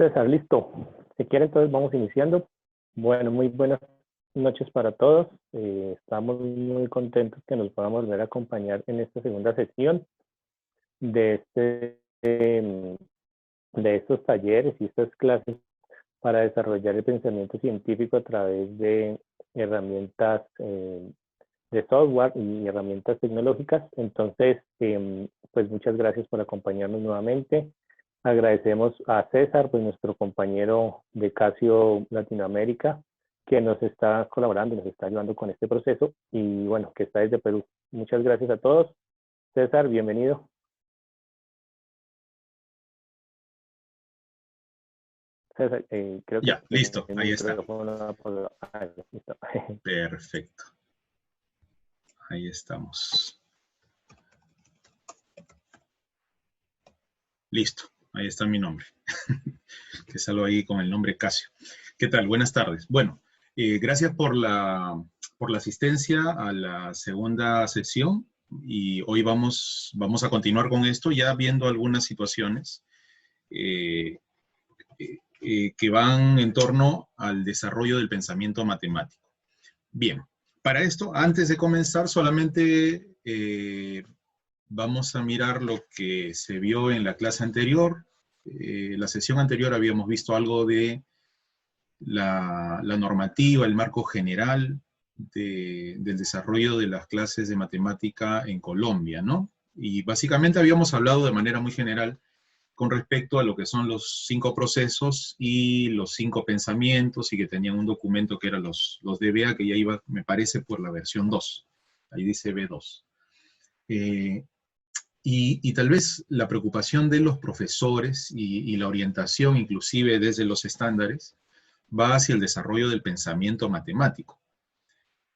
César, listo. Si quiere, entonces vamos iniciando. Bueno, muy buenas noches para todos. Estamos muy contentos que nos podamos volver a acompañar en esta segunda sesión de, de estos talleres y estas clases para desarrollar el pensamiento científico a través de herramientas de software y herramientas tecnológicas. Entonces, pues muchas gracias por acompañarnos nuevamente. Agradecemos a César, pues nuestro compañero de Casio Latinoamérica, que nos está colaborando, nos está ayudando con este proceso y bueno, que está desde Perú. Muchas gracias a todos. César, bienvenido. César, creo que ya, listo, ahí está. Listo. Perfecto. Ahí estamos. Listo, ahí está mi nombre. Que salgo ahí con el nombre Casio. ¿Qué tal? Buenas tardes. Bueno, gracias por la asistencia a la segunda sesión y hoy vamos a continuar con esto ya viendo algunas situaciones que van en torno al desarrollo del pensamiento matemático. Bien, para esto, antes de comenzar, solamente vamos a mirar lo que se vio en la clase anterior. La sesión anterior habíamos visto algo de la normativa, el marco general del desarrollo de las clases de matemática en Colombia, ¿no? Y básicamente habíamos hablado de manera muy general con respecto a lo que son los 5 procesos y los 5 pensamientos, y que tenían un documento que eran los DBA, que ya iba, me parece, por la versión 2. Ahí dice B2. Y tal vez la preocupación de los profesores y la orientación, inclusive desde los estándares, va hacia el desarrollo del pensamiento matemático.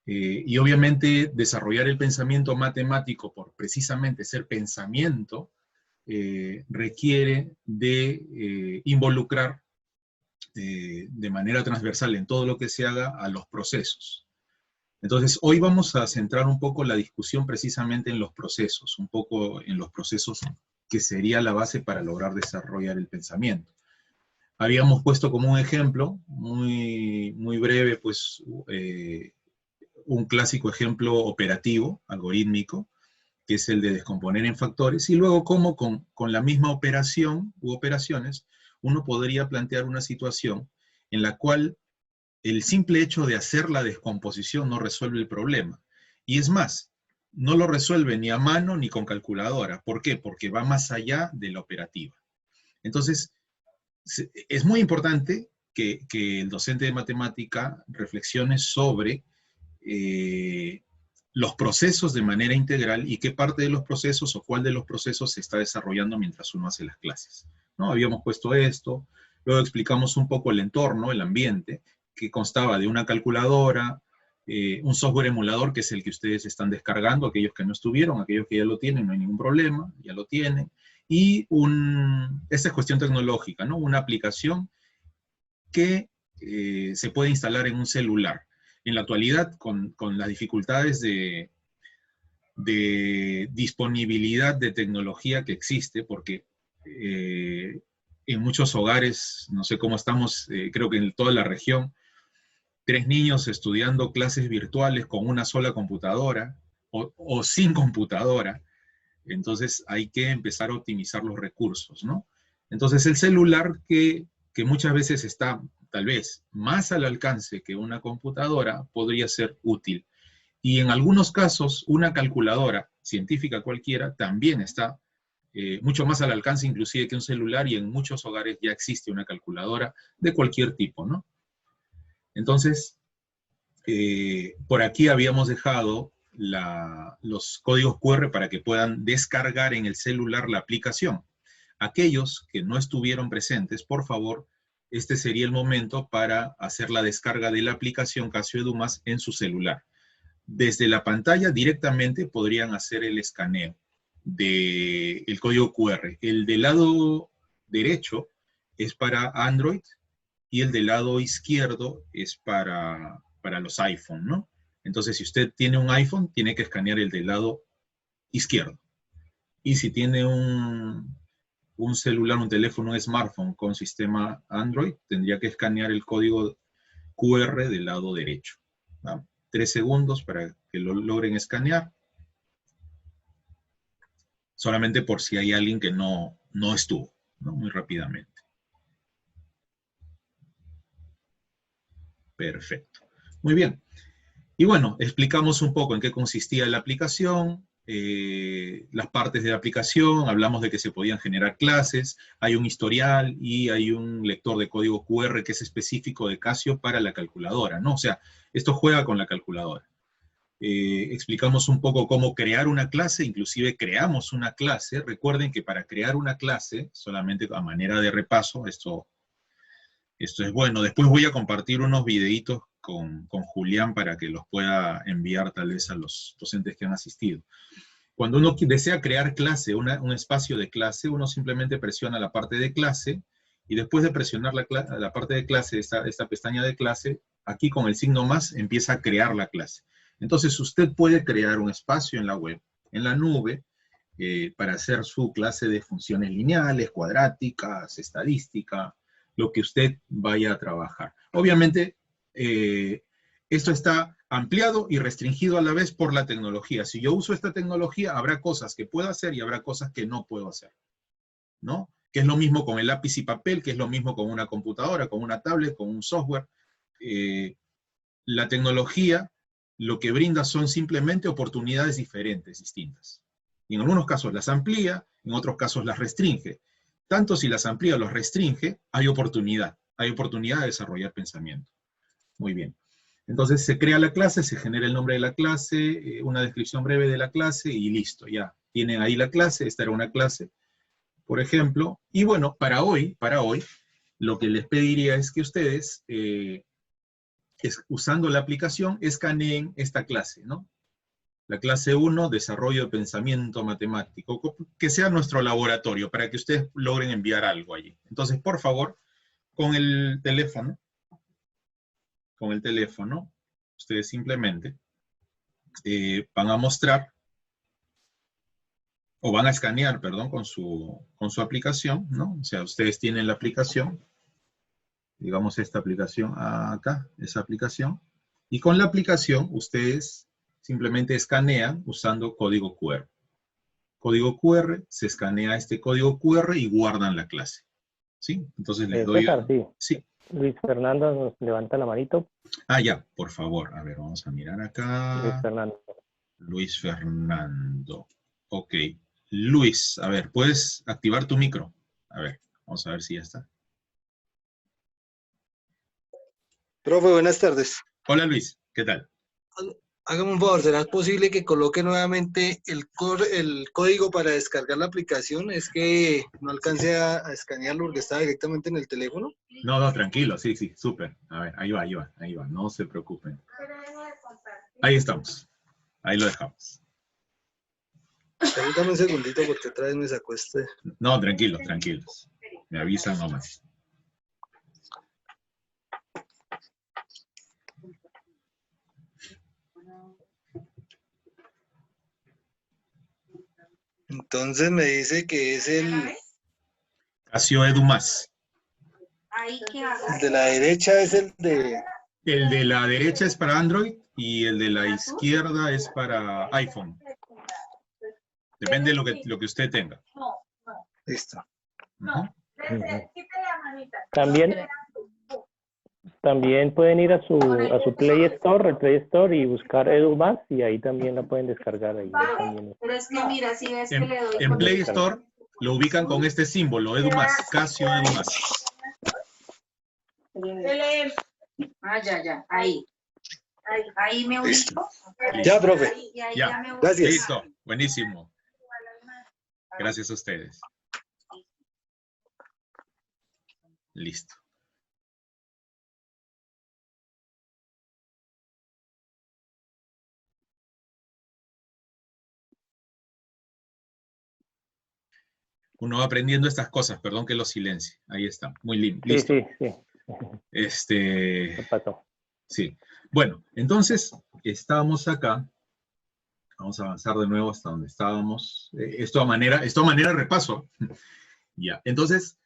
Y obviamente desarrollar el pensamiento matemático por precisamente ser pensamiento, requiere de involucrar de manera transversal en todo lo que se haga a los procesos. Entonces, hoy vamos a centrar un poco la discusión precisamente en los procesos, un poco en los procesos que sería la base para lograr desarrollar el pensamiento. Habíamos puesto como un ejemplo, muy breve, pues, un clásico ejemplo operativo, algorítmico, que es el de descomponer en factores, y luego cómo con la misma operación u operaciones uno podría plantear una situación en la cual el simple hecho de hacer la descomposición no resuelve el problema. Y es más, no lo resuelve ni a mano ni con calculadora. ¿Por qué? Porque va más allá de la operativa. Entonces, es muy importante que el docente de matemática reflexione sobre los procesos de manera integral y qué parte de los procesos o cuál de los procesos se está desarrollando mientras uno hace las clases, ¿no? Habíamos puesto esto, luego explicamos un poco el entorno, el ambiente, que constaba de una calculadora, un software emulador, que es el que ustedes están descargando, aquellos que no estuvieron, aquellos que ya lo tienen, no hay ningún problema, ya lo tienen, y esta es cuestión tecnológica, ¿no? Una aplicación que se puede instalar en un celular. En la actualidad, con las dificultades de disponibilidad de tecnología que existe, porque en muchos hogares, no sé cómo estamos, creo que en toda la región, 3 niños estudiando clases virtuales con una sola computadora o sin computadora, entonces hay que empezar a optimizar los recursos, ¿no? Entonces el celular que muchas veces está tal vez más al alcance que una computadora podría ser útil. Y en algunos casos una calculadora científica cualquiera también está mucho más al alcance inclusive que un celular, y en muchos hogares ya existe una calculadora de cualquier tipo, ¿no? Entonces, por aquí habíamos dejado los códigos QR para que puedan descargar en el celular la aplicación. Aquellos que no estuvieron presentes, por favor, este sería el momento para hacer la descarga de la aplicación Casio Edumas en su celular. Desde la pantalla directamente podrían hacer el escaneo del código QR. El del lado derecho es para Android y el del lado izquierdo es para los iPhone, ¿no? Entonces, si usted tiene un iPhone, tiene que escanear el del lado izquierdo. Y si tiene un un celular, un teléfono, un smartphone con sistema Android, tendría que escanear el código QR del lado derecho. ¿Va? 3 segundos para que lo logren escanear. Solamente por si hay alguien que no estuvo, ¿no? Muy rápidamente. Perfecto. Muy bien. Y bueno, explicamos un poco en qué consistía la aplicación, las partes de la aplicación, hablamos de que se podían generar clases, hay un historial y hay un lector de código QR que es específico de Casio para la calculadora, ¿no? O sea, esto juega con la calculadora. Explicamos un poco cómo crear una clase, inclusive creamos una clase. Recuerden que para crear una clase, solamente a manera de repaso, esto es bueno. Después voy a compartir unos videitos con Julián para que los pueda enviar tal vez a los docentes que han asistido. Cuando uno desea crear clase, un espacio de clase, uno simplemente presiona la parte de clase y después de presionar la parte de clase, esta pestaña de clase, aquí con el signo más empieza a crear la clase. Entonces usted puede crear un espacio en la web, en la nube, para hacer su clase de funciones lineales, cuadráticas, estadística, lo que usted vaya a trabajar. Obviamente, esto está ampliado y restringido a la vez por la tecnología. Si yo uso esta tecnología, habrá cosas que puedo hacer y habrá cosas que no puedo hacer, ¿no? Que es lo mismo con el lápiz y papel, que es lo mismo con una computadora, con una tablet, con un software. La tecnología lo que brinda son simplemente oportunidades diferentes, distintas. Y en algunos casos las amplía, en otros casos las restringe. Tanto si las amplía o las restringe, hay oportunidad de desarrollar pensamiento. Muy bien. Entonces se crea la clase, se genera el nombre de la clase, una descripción breve de la clase y listo, ya. Tienen ahí la clase, esta era una clase, por ejemplo. Y bueno, para hoy, lo que les pediría es que ustedes, usando la aplicación, escaneen esta clase, ¿no? La clase 1, desarrollo de pensamiento matemático, que sea nuestro laboratorio, para que ustedes logren enviar algo allí. Entonces, por favor, con el teléfono, ustedes simplemente van a mostrar, o van a escanear, perdón, con su aplicación, ¿no? O sea, ustedes tienen la aplicación, digamos esta aplicación acá, esa aplicación, y con la aplicación ustedes simplemente escanean usando código QR. Código QR, se escanea este código QR y guardan la clase. ¿Sí? Entonces les doy... César, sí. Sí. Luis Fernando nos levanta la manito. Ah, ya, por favor. A ver, vamos a mirar acá. Luis Fernando. Luis Fernando. Ok. Luis, a ver, ¿puedes activar tu micro? A ver, vamos a ver si ya está. Profe, buenas tardes. Hola Luis, ¿qué tal? Hágame un favor, ¿será posible que coloque nuevamente el código para descargar la aplicación? Es que no alcancé a escanearlo porque estaba directamente en el teléfono. No, tranquilo, sí, súper. A ver, ahí va, no se preocupen. Ahí estamos, ahí lo dejamos. Permítame un segundito porque otra vez me sacó este. No, tranquilos. Me avisan nomás. Entonces me dice que es el Casio Edu Más. de la derecha, es el de... El de la derecha es para Android y el de la izquierda es para iPhone. Depende de lo que usted tenga. Listo. También pueden ir a su Play Store, el Play Store, y buscar EduMás, y ahí también la pueden descargar. Ahí también. Pero es que mira, si ves que le doy... En Play Store lo ubican con este símbolo, EduMás, Casio EduMás. Ya, ahí me ubico. Ya, profe. Ya, me ubico. Gracias. Listo, buenísimo. Gracias a ustedes. Listo. Uno va aprendiendo estas cosas, perdón que lo silencie. Ahí está, muy lindo. Listo. Sí. ¿Qué pasó? Sí. Bueno, entonces, estamos acá. Vamos a avanzar de nuevo hasta donde estábamos. Esto a manera de repaso. Ya, entonces,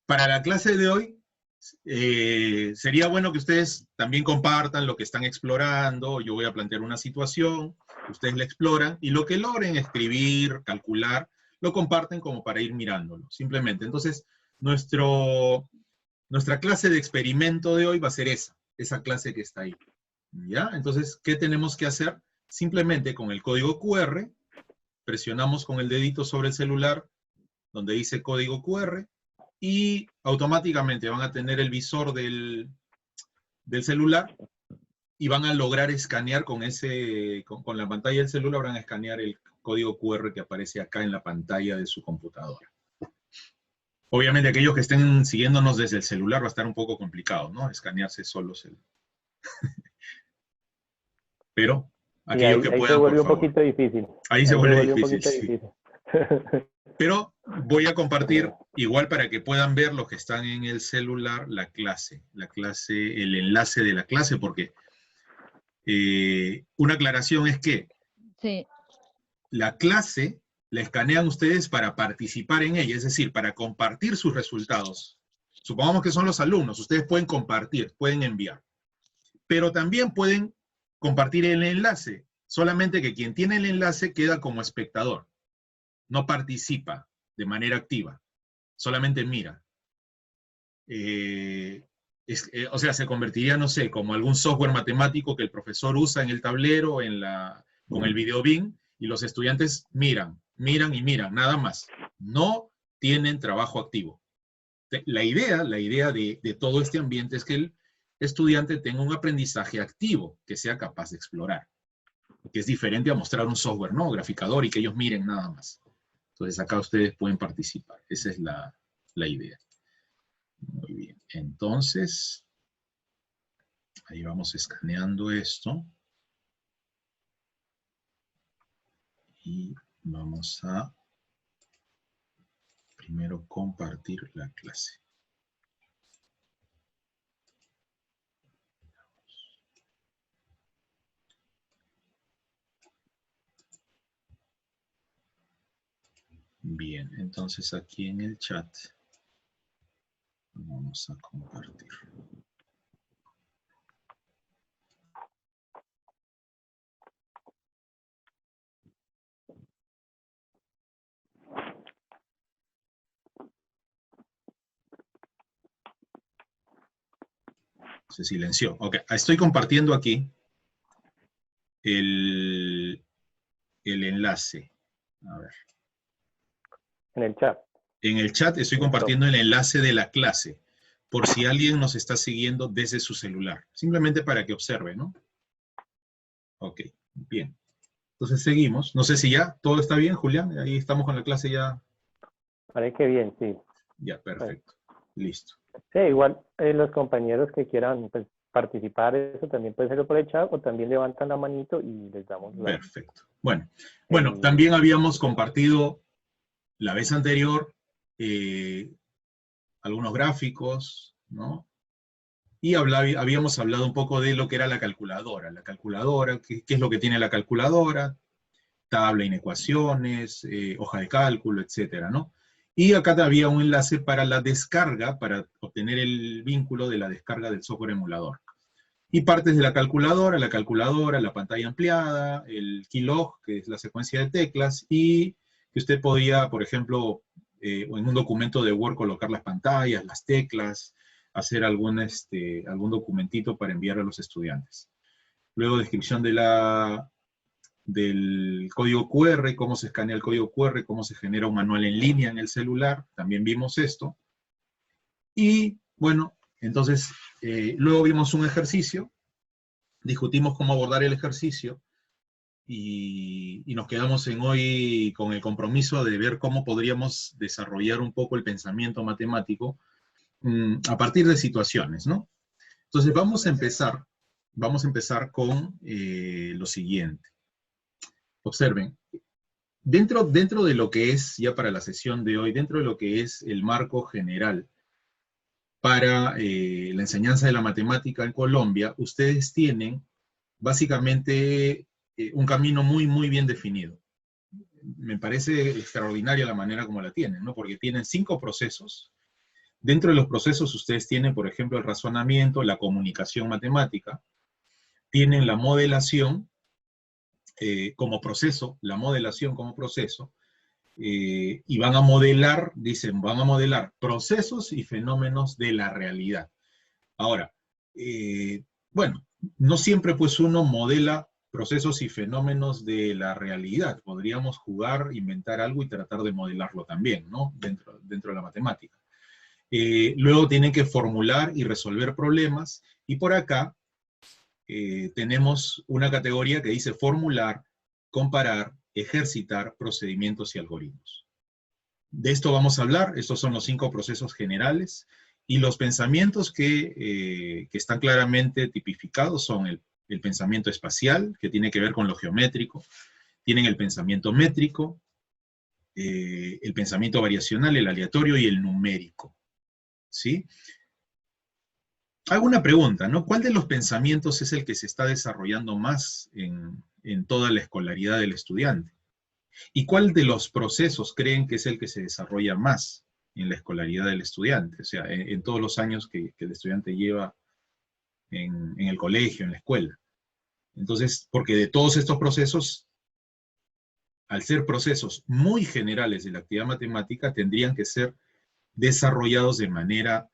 para la clase de hoy, sería bueno que ustedes también compartan lo que están explorando. Yo voy a plantear una situación, ustedes la exploran, y lo que logren escribir, calcular, lo comparten como para ir mirándolo, simplemente. Entonces, nuestra clase de experimento de hoy va a ser esa clase que está ahí. ¿Ya? Entonces, ¿qué tenemos que hacer? Simplemente con el código QR, presionamos con el dedito sobre el celular, donde dice código QR, y automáticamente van a tener el visor del celular y van a lograr escanear con la pantalla del celular, van a escanear el código QR que aparece acá en la pantalla de su computadora. Obviamente aquellos que estén siguiéndonos desde el celular va a estar un poco complicado, ¿no? Escanearse solos Pero aquellos que puedan, se vuelve por favor. Un poquito difícil. Ahí se vuelve un difícil, poquito sí. difícil. Pero voy a compartir, igual para que puedan ver los que están en el celular, la clase, el enlace de la clase, porque una aclaración es que Sí. la clase la escanean ustedes para participar en ella, es decir, para compartir sus resultados. Supongamos que son los alumnos, ustedes pueden compartir, pueden enviar. Pero también pueden compartir el enlace, solamente que quien tiene el enlace queda como espectador. No participa de manera activa, solamente mira. O sea, se convertiría, no sé, como algún software matemático que el profesor usa en el tablero, con el videobin, y los estudiantes miran, nada más. No tienen trabajo activo. La idea de todo este ambiente es que el estudiante tenga un aprendizaje activo, que sea capaz de explorar, que es diferente a mostrar un software, ¿no? Graficador, y que ellos miren nada más. Entonces acá ustedes pueden participar. Esa es la idea. Muy bien. Entonces, ahí vamos escaneando esto. Y vamos a primero compartir la clase. Bien, entonces aquí en el chat vamos a compartir. Se silenció. Ok, estoy compartiendo aquí el enlace. A ver. En el chat. En el chat estoy compartiendo el enlace de la clase, por si alguien nos está siguiendo desde su celular. Simplemente para que observe, ¿no? Ok, bien. Entonces seguimos. No sé si ya todo está bien, Julián. Ahí estamos con la clase ya. Parece que bien, sí. Ya, perfecto. Listo. Sí, igual los compañeros que quieran pues, participar, eso también puede ser por el chat, o también levantan la manito y les damos la... Perfecto. Bueno, también habíamos compartido la vez anterior algunos gráficos, ¿no? Y habíamos hablado un poco de lo que era la calculadora. La calculadora, ¿qué es lo que tiene la calculadora? Tabla, inecuaciones, hoja de cálculo, etcétera, ¿no? Y acá había un enlace para la descarga, para obtener el vínculo de la descarga del software emulador. Y partes de la calculadora, la pantalla ampliada, el keylog, que es la secuencia de teclas, y que usted podía, por ejemplo, en un documento de Word colocar las pantallas, las teclas, hacer algún documentito para enviar a los estudiantes. Luego descripción del código QR, cómo se escanea el código QR, cómo se genera un manual en línea en el celular, también vimos esto. Y bueno, entonces luego vimos un ejercicio, discutimos cómo abordar el ejercicio, y nos quedamos en hoy con el compromiso de ver cómo podríamos desarrollar un poco el pensamiento matemático a partir de situaciones, ¿no? Entonces vamos a empezar con lo siguiente. Observen, dentro de lo que es, ya para la sesión de hoy, dentro de lo que es el marco general para la enseñanza de la matemática en Colombia, ustedes tienen básicamente un camino muy, muy bien definido. me parece extraordinaria la manera como la tienen, ¿no? Porque tienen 5 procesos. Dentro de los procesos ustedes tienen, por ejemplo, el razonamiento, la comunicación matemática, tienen la modelación como proceso, la modelación como proceso, y van a modelar, dicen, van a modelar procesos y fenómenos de la realidad. Ahora, bueno, no siempre pues uno modela procesos y fenómenos de la realidad. Podríamos jugar, inventar algo y tratar de modelarlo también, ¿no? Dentro de la matemática. Luego tienen que formular y resolver problemas, y por acá tenemos una categoría que dice formular, comparar, ejercitar procedimientos y algoritmos. De esto vamos a hablar. Estos son los 5 procesos generales, y los pensamientos que están claramente tipificados son el pensamiento espacial, que tiene que ver con lo geométrico, tienen el pensamiento métrico, el pensamiento variacional, el aleatorio y el numérico, ¿sí? Hago una pregunta, ¿no? ¿Cuál de los pensamientos es el que se está desarrollando más en toda la escolaridad del estudiante? ¿Y cuál de los procesos creen que es el que se desarrolla más en la escolaridad del estudiante? O sea, en todos los años que el estudiante lleva en el colegio, en la escuela. Entonces, porque de todos estos procesos, al ser procesos muy generales de la actividad matemática, tendrían que ser desarrollados de manera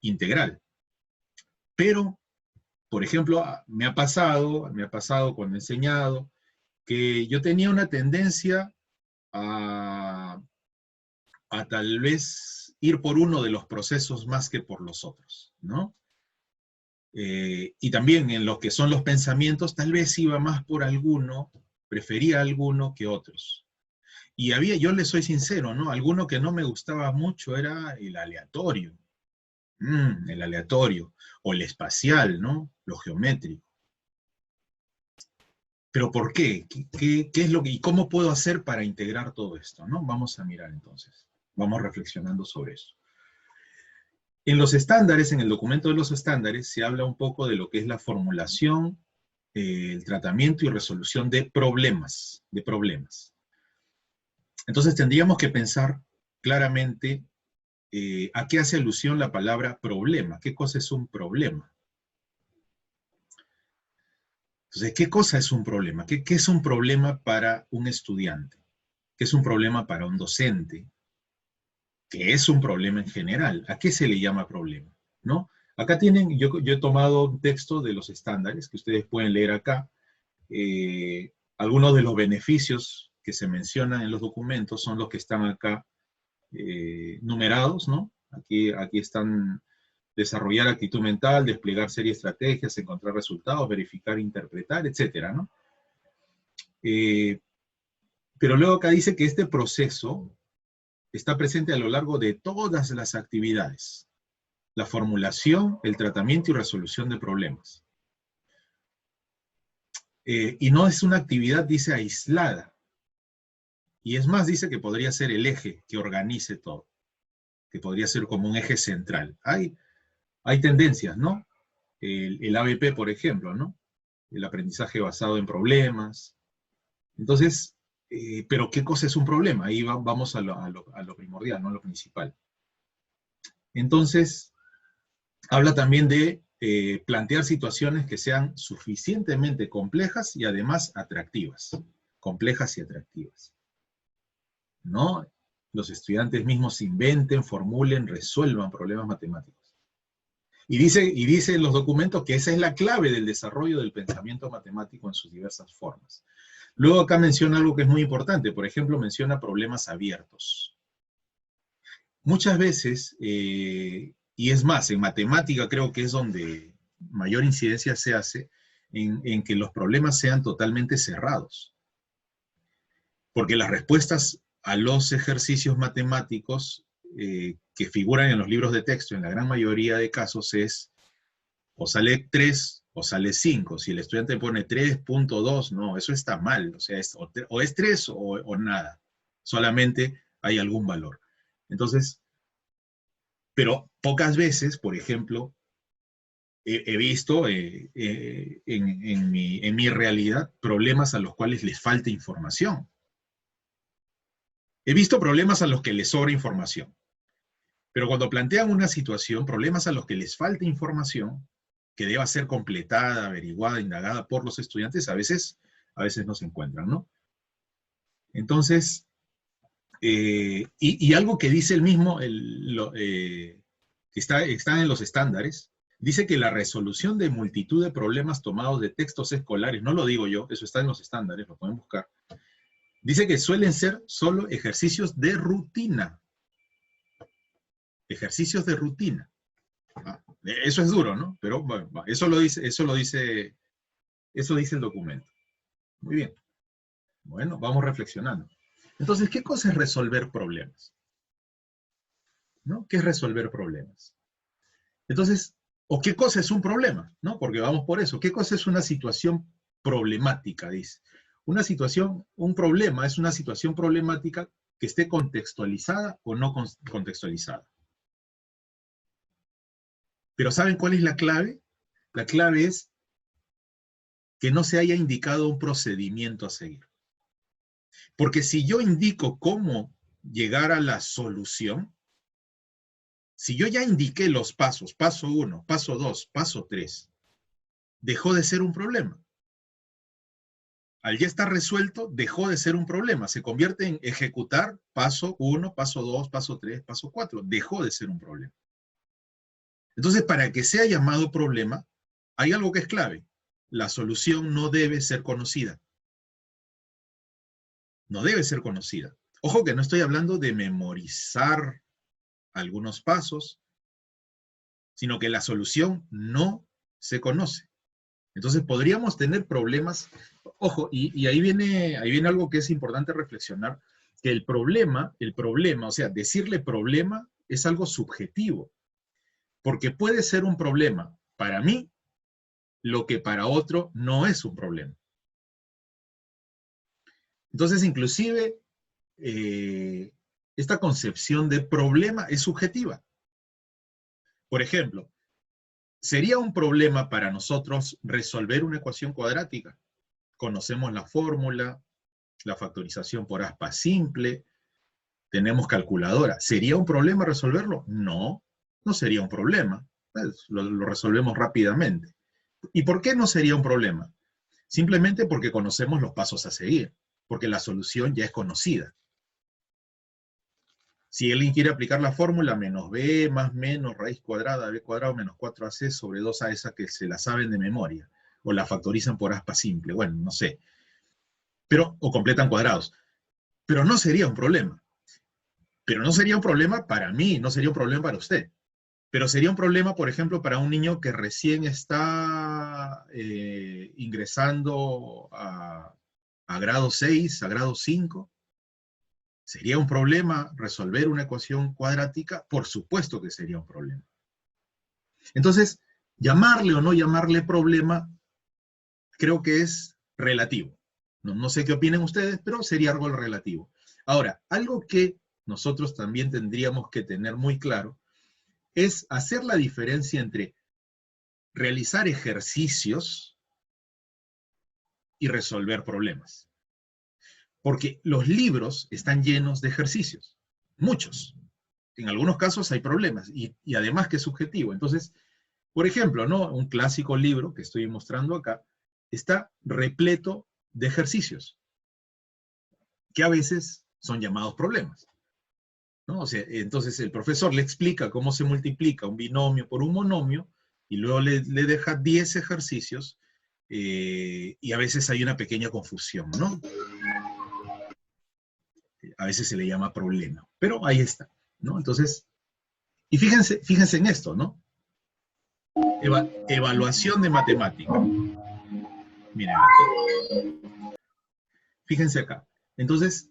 integral. Pero, por ejemplo, me ha pasado cuando he enseñado, que yo tenía una tendencia a tal vez ir por uno de los procesos más que por los otros, ¿no? Y también en lo que son los pensamientos, tal vez iba más por alguno, prefería alguno que otros. Y yo les soy sincero, ¿no? Alguno que no me gustaba mucho era el aleatorio. El aleatorio, o el espacial, ¿no? Lo geométrico. ¿Pero por qué? ¿Qué es lo que, y cómo puedo hacer para integrar todo esto, ¿no? Vamos a mirar entonces. Vamos reflexionando sobre eso. En los estándares, en el documento de los estándares, se habla un poco de lo que es la formulación, el tratamiento y resolución de problemas. Entonces tendríamos que pensar claramente ¿a qué hace alusión la palabra problema? ¿Qué cosa es un problema? Entonces, ¿qué cosa es un problema? ¿Qué es un problema para un estudiante? ¿Qué es un problema para un docente? ¿Qué es un problema en general? ¿A qué se le llama problema? ¿No? Acá tienen, yo he tomado un texto de los estándares que ustedes pueden leer acá. Algunos de los beneficios que se mencionan en los documentos son los que están acá numerados, ¿no? Aquí están: desarrollar actitud mental, desplegar series de estrategias, encontrar resultados, verificar, interpretar, etcétera, ¿no? Pero luego acá dice que este proceso está presente a lo largo de todas las actividades: la formulación, el tratamiento y resolución de problemas. Y no es una actividad, dice, aislada. Y es más, dice que podría ser el eje que organice todo, que podría ser como un eje central. Hay tendencias, ¿no? El ABP, por ejemplo, ¿no? El aprendizaje basado en problemas. Entonces, pero ¿qué cosa es un problema? Ahí vamos a lo primordial, ¿no? A lo principal. Entonces, habla también de plantear situaciones que sean suficientemente complejas y además atractivas. Complejas y atractivas, ¿no? Los estudiantes mismos inventen, formulen, resuelvan problemas matemáticos. Y dice en los documentos que esa es la clave del desarrollo del pensamiento matemático en sus diversas formas. Luego acá menciona algo que es muy importante. Por ejemplo, menciona problemas abiertos. Muchas veces, y es más, en matemática creo que es donde mayor incidencia se hace, en que los problemas sean totalmente cerrados. Porque las respuestas a los ejercicios matemáticos que figuran en los libros de texto, en la gran mayoría de casos, es o sale 3 o sale 5. Si el estudiante pone 3.2, no, eso está mal. O sea, o es 3 o nada. Solamente hay algún valor. Entonces, pero pocas veces, por ejemplo, he visto en mi realidad problemas a los cuales les falta información. He visto problemas a los que les sobra información. Pero cuando plantean una situación, problemas a los que les falta información, que deba ser completada, averiguada, indagada por los estudiantes, a veces no se encuentran, ¿no? Entonces, y algo que dice el mismo, que está en los estándares, dice que la resolución de multitud de problemas tomados de textos escolares, no lo digo yo, eso está en los estándares, lo pueden buscar, dice que suelen ser solo ejercicios de rutina. Ejercicios de rutina. Eso es duro, ¿no? Pero bueno, eso dice el documento. Muy bien. Bueno, vamos reflexionando. Entonces, ¿qué cosa es resolver problemas? ¿No? ¿Qué es resolver problemas? Entonces, ¿o qué cosa es un problema? ¿No? Porque vamos por eso. ¿Qué cosa es una situación problemática? Dice. Un problema es una situación problemática que esté contextualizada o no contextualizada. Pero ¿saben cuál es la clave? La clave es que no se haya indicado un procedimiento a seguir. Porque si yo indico cómo llegar a la solución, si yo ya indiqué los pasos, paso 1, paso 2, paso 3, dejó de ser un problema. Al ya estar resuelto, dejó de ser un problema. Se convierte en ejecutar paso 1, paso 2, paso 3, paso 4. Dejó de ser un problema. Entonces, para que sea llamado problema, hay algo que es clave. La solución no debe ser conocida. No debe ser conocida. Ojo que no estoy hablando de memorizar algunos pasos, sino que la solución no se conoce. Entonces podríamos tener problemas. Ojo, y ahí viene algo que es importante reflexionar, que el problema, o sea, decirle problema es algo subjetivo, porque puede ser un problema para mí lo que para otro no es un problema. Entonces, inclusive, esta concepción de problema es subjetiva. Por ejemplo, ¿sería un problema para nosotros resolver una ecuación cuadrática? Conocemos la fórmula, la factorización por aspa simple, tenemos calculadora. ¿Sería un problema resolverlo? No, no sería un problema. Pues, lo resolvemos rápidamente. ¿Y por qué no sería un problema? Simplemente porque conocemos los pasos a seguir, porque la solución ya es conocida. Si alguien quiere aplicar la fórmula menos b más menos raíz cuadrada b cuadrado menos 4ac sobre 2a, esa que se la saben de memoria, o la factorizan por aspa simple, bueno, no sé. Pero, o completan cuadrados. Pero no sería un problema. Pero no sería un problema para mí, no sería un problema para usted. Pero sería un problema, por ejemplo, para un niño que recién está ingresando a grado 6, a grado 5. ¿Sería un problema resolver una ecuación cuadrática? Por supuesto que sería un problema. Entonces, llamarle o no llamarle problema, creo que es relativo. No sé qué opinen ustedes, pero sería algo relativo. Ahora, algo que nosotros también tendríamos que tener muy claro es hacer la diferencia entre realizar ejercicios y resolver problemas. Porque los libros están llenos de ejercicios, muchos. En algunos casos hay problemas, y además que es subjetivo. Entonces, por ejemplo, ¿no? Un clásico libro que estoy mostrando acá está repleto de ejercicios, que a veces son llamados problemas, ¿no? O sea, entonces el profesor le explica cómo se multiplica un binomio por un monomio, y luego le deja 10 ejercicios, y a veces hay una pequeña confusión, ¿no? A veces se le llama problema, pero ahí está, ¿no? Entonces, y fíjense en esto, ¿no? Evaluación de matemática. Miren aquí. Fíjense acá. Entonces,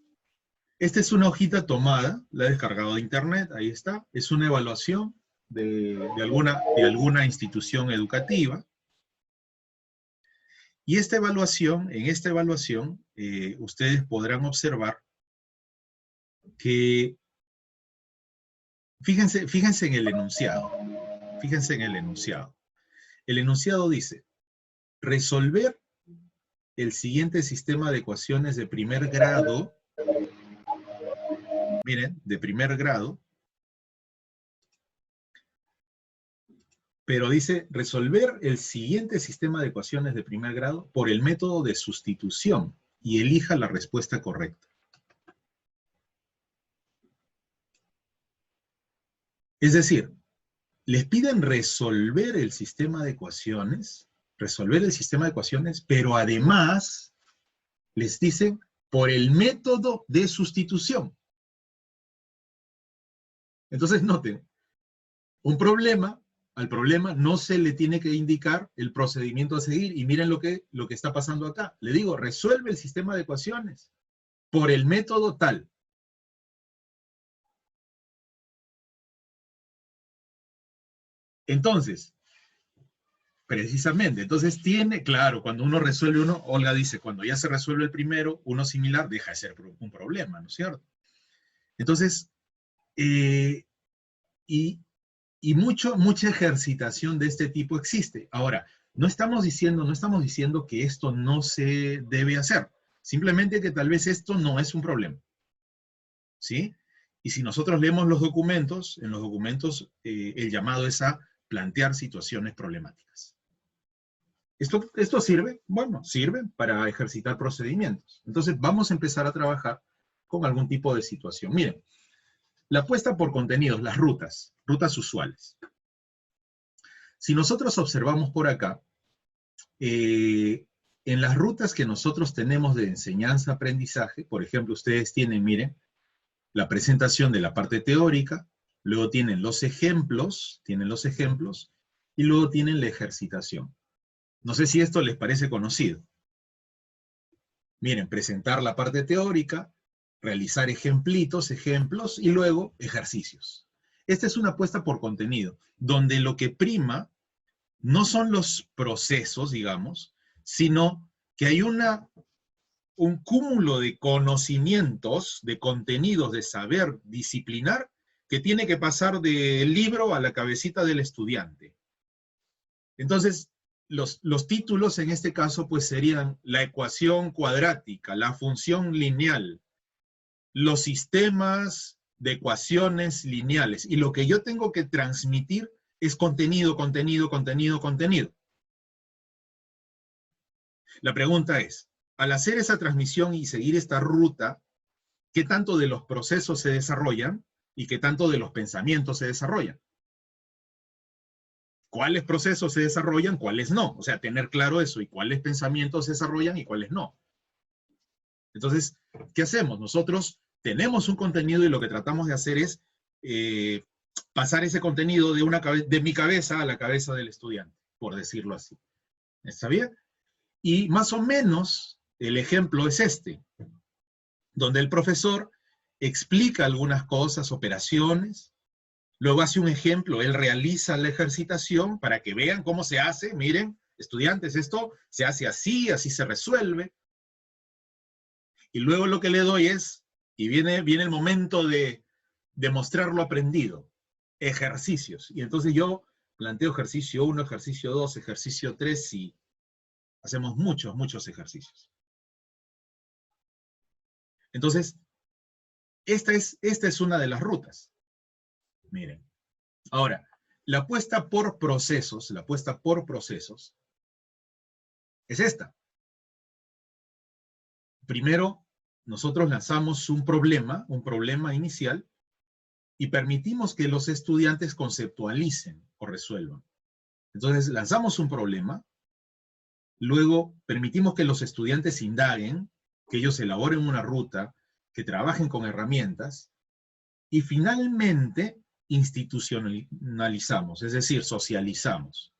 esta es una hojita tomada, la he descargado de internet, ahí está. Es una evaluación de alguna institución educativa. Y en esta evaluación, ustedes podrán observar que, fíjense en el enunciado. Fíjense en el enunciado. El enunciado dice, resolver el siguiente sistema de ecuaciones de primer grado miren, de primer grado, pero dice resolver el siguiente sistema de ecuaciones de primer grado por el método de sustitución y elija la respuesta correcta. Es decir, les piden resolver el sistema de ecuaciones, pero además les dicen por el método de sustitución. Entonces noten, al problema no se le tiene que indicar el procedimiento a seguir, y miren lo que está pasando acá. Le digo, resuelve el sistema de ecuaciones por el método tal. Entonces, precisamente, claro, cuando uno resuelve uno, Olga dice, cuando ya se resuelve el primero, uno similar deja de ser un problema, ¿no es cierto? Entonces, mucha ejercitación de este tipo existe. Ahora, no estamos diciendo que esto no se debe hacer, simplemente que tal vez esto no es un problema, ¿sí? Y si nosotros leemos los documentos, en los documentos el llamado es a plantear situaciones problemáticas. ¿Esto sirve? Bueno, sirve para ejercitar procedimientos. Entonces vamos a empezar a trabajar con algún tipo de situación. Miren, la apuesta por contenidos, las rutas usuales. Si nosotros observamos por acá, en las rutas que nosotros tenemos de enseñanza-aprendizaje, por ejemplo, ustedes tienen, miren, la presentación de la parte teórica, luego tienen los ejemplos, y luego tienen la ejercitación. No sé si esto les parece conocido. Miren, presentar la parte teórica, realizar ejemplos, y luego ejercicios. Esta es una apuesta por contenido, donde lo que prima no son los procesos, digamos, sino que hay un cúmulo de conocimientos, de contenidos, de saber disciplinar, que tiene que pasar del libro a la cabecita del estudiante. Entonces, los títulos en este caso pues serían la ecuación cuadrática, la función lineal, los sistemas de ecuaciones lineales. Y lo que yo tengo que transmitir es contenido. La pregunta es, al hacer esa transmisión y seguir esta ruta, ¿qué tanto de los procesos se desarrollan y qué tanto de los pensamientos se desarrollan? ¿Cuáles procesos se desarrollan, cuáles no? O sea, tener claro eso, y cuáles pensamientos se desarrollan y cuáles no. Entonces, ¿qué hacemos? Nosotros tenemos un contenido y lo que tratamos de hacer es pasar ese contenido de mi cabeza a la cabeza del estudiante, por decirlo así. ¿Está bien? Y más o menos el ejemplo es este, donde el profesor explica algunas cosas, operaciones, luego hace un ejemplo, él realiza la ejercitación para que vean cómo se hace. Miren, estudiantes, esto se hace así, así se resuelve. Y luego lo que le doy es, y viene el momento de demostrar lo aprendido, ejercicios. Y entonces yo planteo ejercicio 1, ejercicio 2, ejercicio 3, y hacemos muchos ejercicios. Entonces, esta es una de las rutas. Miren. Ahora, la apuesta por procesos es esta. Primero, nosotros lanzamos un problema inicial, y permitimos que los estudiantes conceptualicen o resuelvan. Entonces, lanzamos un problema, luego permitimos que los estudiantes indaguen, que ellos elaboren una ruta, que trabajen con herramientas, y finalmente institucionalizamos, es decir, socializamos.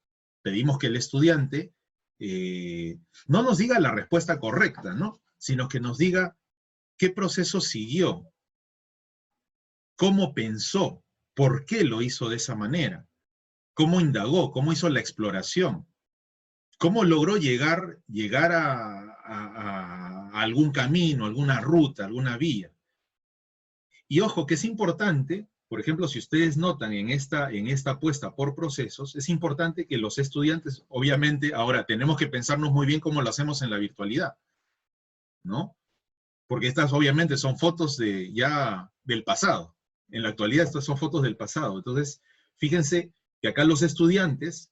Pedimos que el estudiante no nos diga la respuesta correcta, ¿no? Sino que nos diga qué proceso siguió, cómo pensó, por qué lo hizo de esa manera, cómo indagó, cómo hizo la exploración, cómo logró llegar a algún camino, alguna ruta, alguna vía. Y ojo, que es importante, por ejemplo, si ustedes notan en esta apuesta por procesos, es importante que los estudiantes, obviamente, ahora tenemos que pensarnos muy bien cómo lo hacemos en la virtualidad, ¿no? porque estas obviamente son fotos del pasado. En la actualidad estas son fotos del pasado. Entonces, fíjense que acá los estudiantes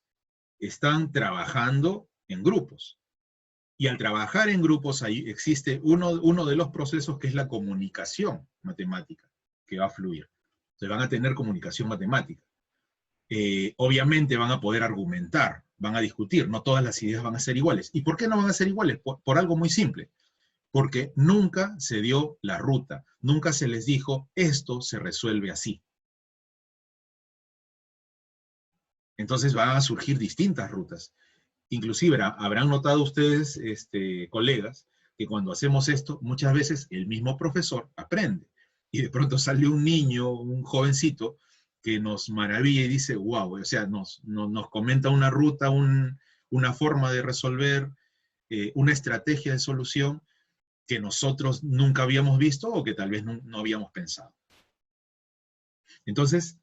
están trabajando en grupos. Y al trabajar en grupos ahí existe uno de los procesos que es la comunicación matemática, que va a fluir. Entonces van a tener comunicación matemática. Obviamente van a poder argumentar, van a discutir, no todas las ideas van a ser iguales. ¿Y por qué no van a ser iguales? Por algo muy simple. Porque nunca se dio la ruta, nunca se les dijo, esto se resuelve así. Entonces van a surgir distintas rutas. Inclusive habrán notado ustedes, colegas, que cuando hacemos esto, muchas veces el mismo profesor aprende. Y de pronto sale un niño, un jovencito, que nos maravilla y dice, wow, o sea, nos comenta una ruta, una forma de resolver, una estrategia de solución que nosotros nunca habíamos visto o que tal vez no habíamos pensado. Entonces,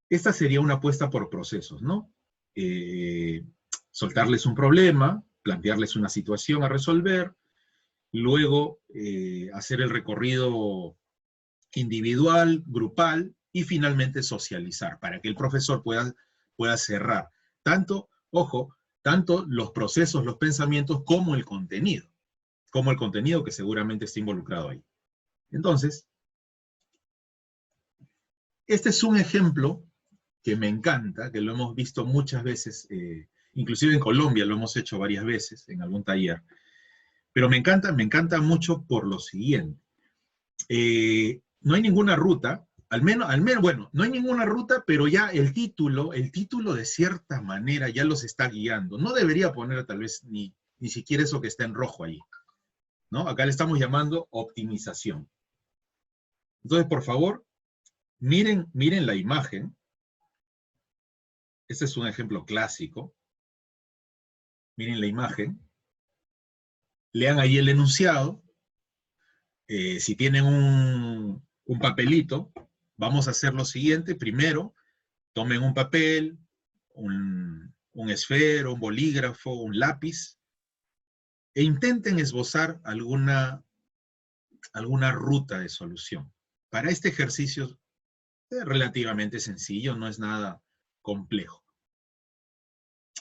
esta sería una apuesta por procesos, ¿no? Soltarles un problema, plantearles una situación a resolver, luego hacer el recorrido individual, grupal, y finalmente socializar, para que el profesor pueda cerrar tanto los procesos, los pensamientos, como el contenido que seguramente está involucrado ahí. Entonces, este es un ejemplo que me encanta, que lo hemos visto muchas veces, inclusive en Colombia lo hemos hecho varias veces en algún taller, pero me encanta mucho por lo siguiente. No hay ninguna ruta, al menos, bueno, no hay ninguna ruta, pero ya el título de cierta manera ya los está guiando. No debería poner tal vez ni siquiera eso que está en rojo ahí, ¿no? Acá le estamos llamando optimización. Entonces, por favor, miren la imagen. Este es un ejemplo clásico. Miren la imagen. Lean ahí el enunciado. Si tienen un papelito, vamos a hacer lo siguiente. Primero, tomen un papel, un esfero, un bolígrafo, un lápiz, e intenten esbozar alguna ruta de solución. Para este ejercicio es relativamente sencillo, no es nada complejo.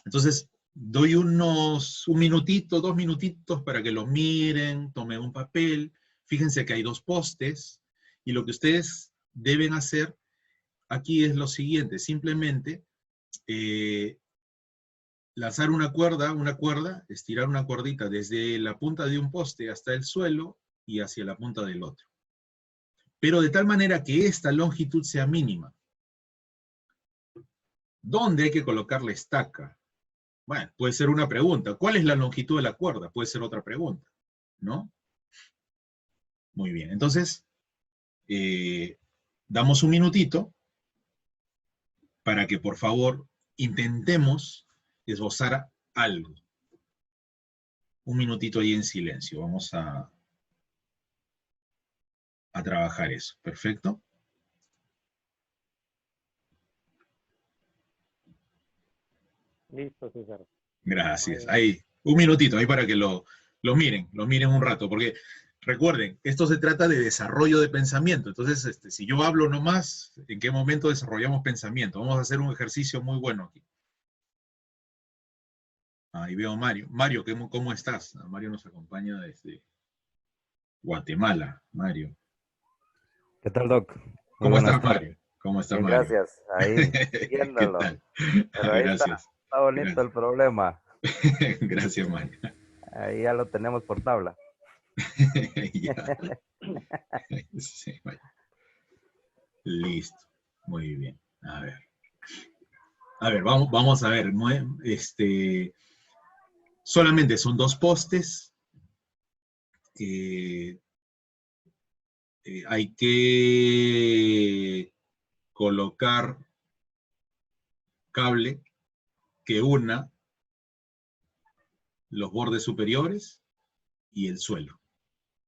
Entonces, doy un minutito, 2 minutitos para que lo miren, tomen un papel. Fíjense que hay 2 postes, y lo que ustedes deben hacer aquí es lo siguiente, simplemente lanzar una cuerda, estirar una cuerdita desde la punta de un poste hasta el suelo y hacia la punta del otro. Pero de tal manera que esta longitud sea mínima. ¿Dónde hay que colocar la estaca? Bueno, puede ser una pregunta. ¿Cuál es la longitud de la cuerda? Puede ser otra pregunta, ¿no? Muy bien, entonces, damos un minutito para que, por favor, intentemos esbozar algo. Un minutito ahí en silencio. Vamos a trabajar eso. ¿Perfecto? Listo, César. Gracias. Ahí, un minutito, ahí para que lo miren un rato, porque recuerden, esto se trata de desarrollo de pensamiento. Entonces, si yo hablo nomás, ¿en qué momento desarrollamos pensamiento? Vamos a hacer un ejercicio muy bueno aquí. Ahí veo a Mario. Mario, ¿cómo estás? Mario nos acompaña desde Guatemala. Mario. ¿Qué tal, Doc? ¿Cómo estás, Mario? ¿Cómo estás, Bien, Mario? gracias. Ahí, ¿Qué viéndolo. tal? Pero ahí Gracias. está bonito Gracias. el problema. Gracias, Mario. Ahí ya lo tenemos por tabla. Ya. Sí, vale. Listo. Muy bien. A ver, vamos a ver. Solamente son 2 postes. Hay que colocar cable que una los bordes superiores y el suelo.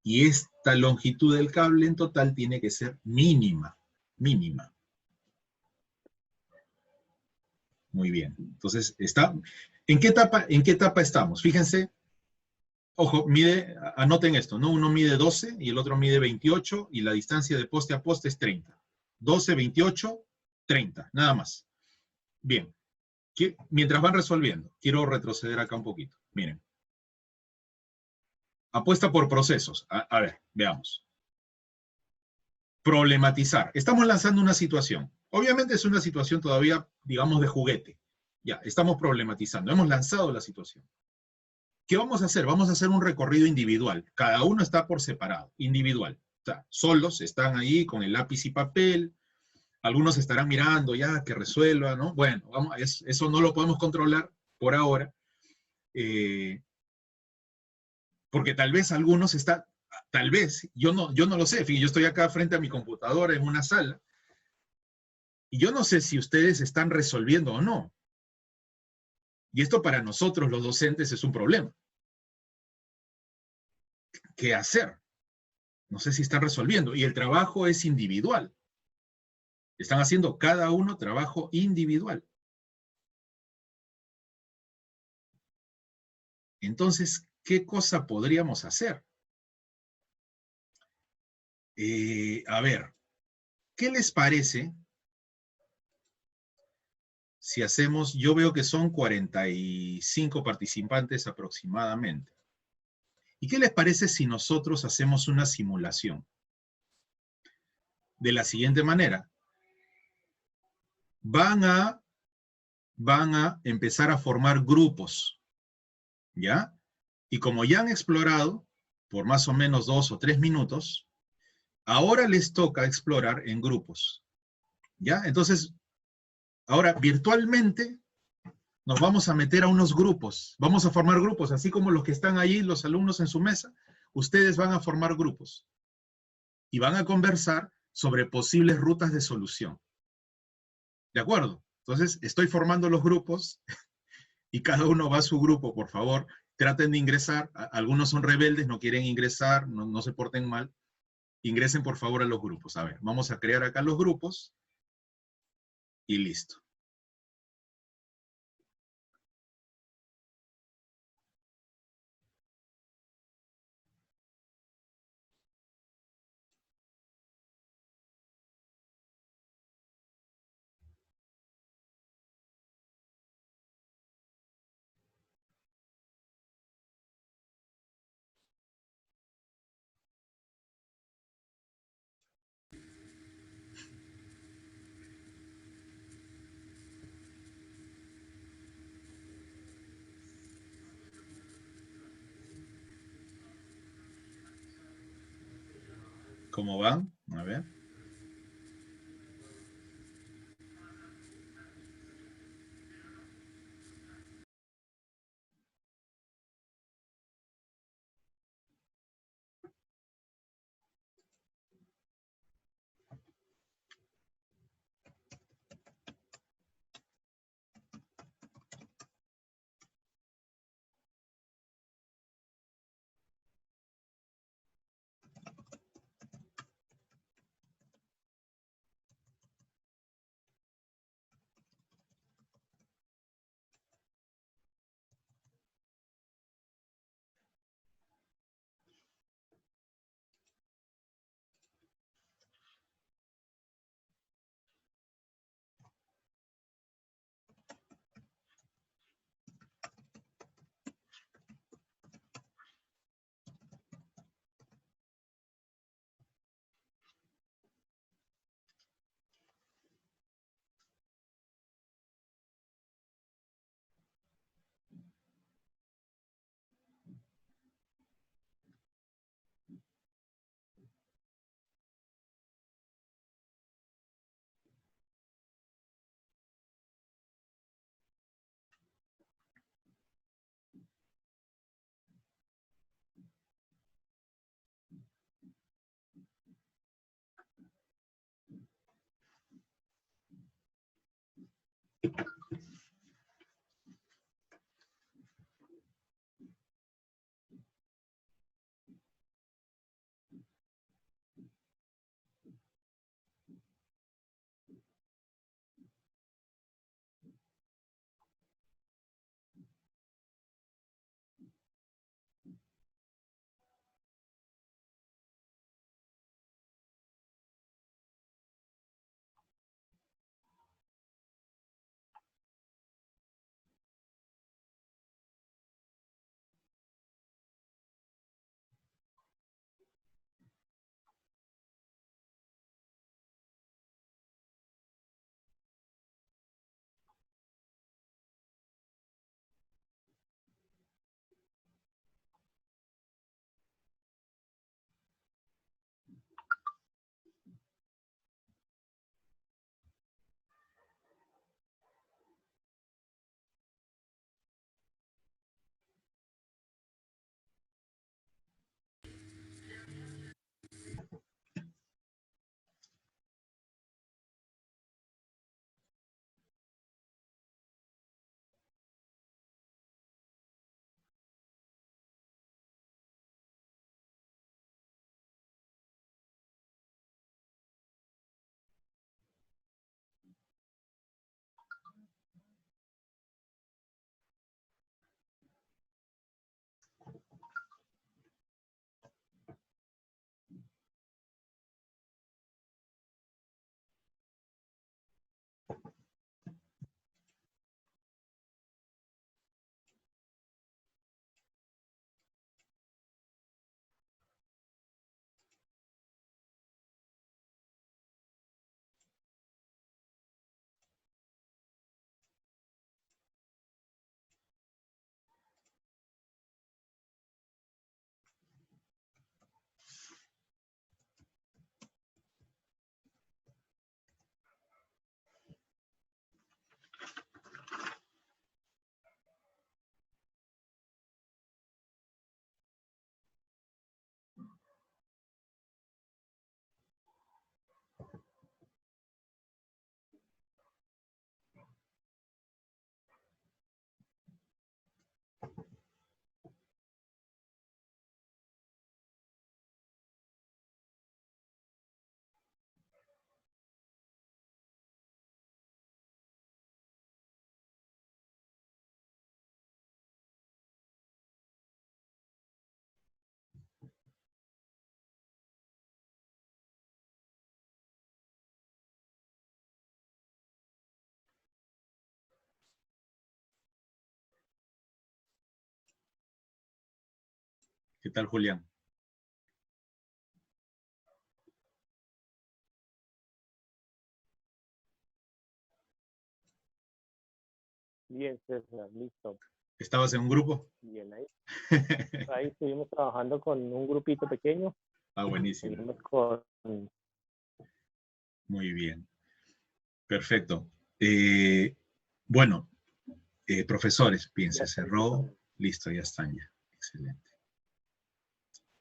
Y esta longitud del cable en total tiene que ser mínima. Mínima. Muy bien. Entonces, ¿en qué etapa estamos? Fíjense, Ojo, anoten esto, ¿no? Uno mide 12 y el otro mide 28 y la distancia de poste a poste es 30. 12, 28, 30, nada más. Bien, mientras van resolviendo, quiero retroceder acá un poquito. Miren. Apuesta por procesos. A ver, veamos. Problematizar. Estamos lanzando una situación. Obviamente es una situación todavía, digamos, de juguete. Ya, estamos problematizando. Hemos lanzado la situación. ¿Qué vamos a hacer? Vamos a hacer un recorrido individual. Cada uno está por separado, individual. O sea, solos, están ahí con el lápiz y papel. Algunos estarán mirando ya que resuelva, ¿no? Bueno, vamos, eso no lo podemos controlar por ahora. Porque tal vez algunos están, tal vez, yo no lo sé. Fíjense, yo estoy acá frente a mi computadora en una sala y yo no sé si ustedes están resolviendo o no. Y esto para nosotros, los docentes, es un problema. ¿Qué hacer? No sé si están resolviendo. Y el trabajo es individual. Están haciendo cada uno trabajo individual. Entonces, ¿qué cosa podríamos hacer? A ver, ¿qué les parece si hacemos, yo veo que son 45 participantes aproximadamente. ¿Y qué les parece si nosotros hacemos una simulación? De la siguiente manera. Van a empezar a formar grupos, ¿ya? Y como ya han explorado por más o menos 2 o 3 minutos, ahora les toca explorar en grupos, ¿ya? Entonces, ahora virtualmente nos vamos a meter a unos grupos, vamos a formar grupos, así como los que están ahí, los alumnos en su mesa, ustedes van a formar grupos y van a conversar sobre posibles rutas de solución. ¿De acuerdo? Entonces, estoy formando los grupos y cada uno va a su grupo, por favor, traten de ingresar. Algunos son rebeldes, no quieren ingresar, no se porten mal. Ingresen, por favor, a los grupos. A ver, vamos a crear acá los grupos y listo. ¿Cómo van? A ver. ¿Qué tal, Julián? Bien, César, listo. ¿Estabas en un grupo? Bien, ahí estuvimos trabajando con un grupito pequeño. Ah, buenísimo. Seguimos con... Muy bien. Perfecto. Bueno, profesores, bien, se cerró. Listo, ya están ya. Excelente.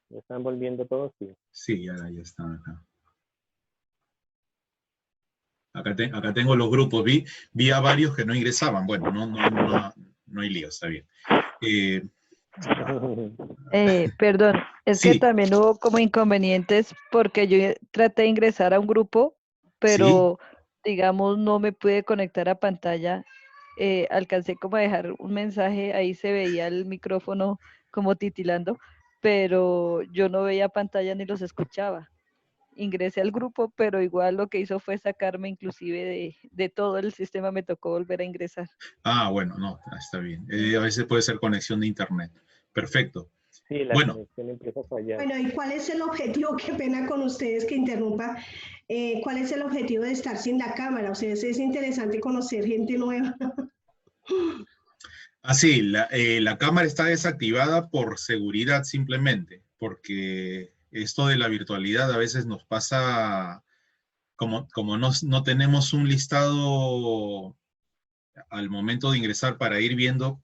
¿Ya están volviendo todos? Sí. Sí, ya están acá. Acá tengo los grupos. Vi a varios que no ingresaban. Bueno, no hay lío, está bien. Perdón, es que Sí, también hubo como inconvenientes porque yo traté de ingresar a un grupo, sí. pero digamos no me pude conectar a pantalla. Alcancé como a dejar un mensaje, ahí se veía el micrófono como titilando, pero yo no veía pantalla ni los escuchaba. Ingresé al grupo, pero igual lo que hizo fue sacarme inclusive de todo el sistema, me tocó volver a ingresar. Ah, bueno, no, está bien. A veces puede ser conexión de internet. Perfecto. Sí, la Bueno. conexión empieza a fallar. Bueno, ¿y cuál es el objetivo? Qué pena con ustedes que interrumpa. ¿Cuál es el objetivo de estar sin la cámara? O sea, es interesante conocer gente nueva. Ah, sí, la cámara está desactivada por seguridad simplemente, porque esto de la virtualidad a veces nos pasa, como no tenemos un listado al momento de ingresar para ir viendo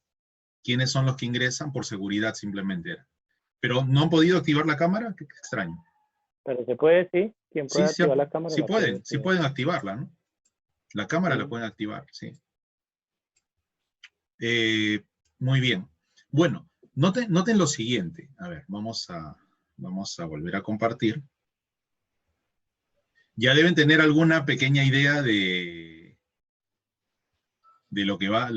quiénes son los que ingresan, por seguridad simplemente era. Pero ¿no han podido activar la cámara? Qué extraño. Pero se puede, sí. ¿Quién puede Sí, activar la cámara? sí pueden activarla, ¿no? La cámara la pueden activar, sí. Muy bien. Bueno, noten lo siguiente. A ver, vamos a volver a compartir. Ya deben tener alguna pequeña idea de lo que va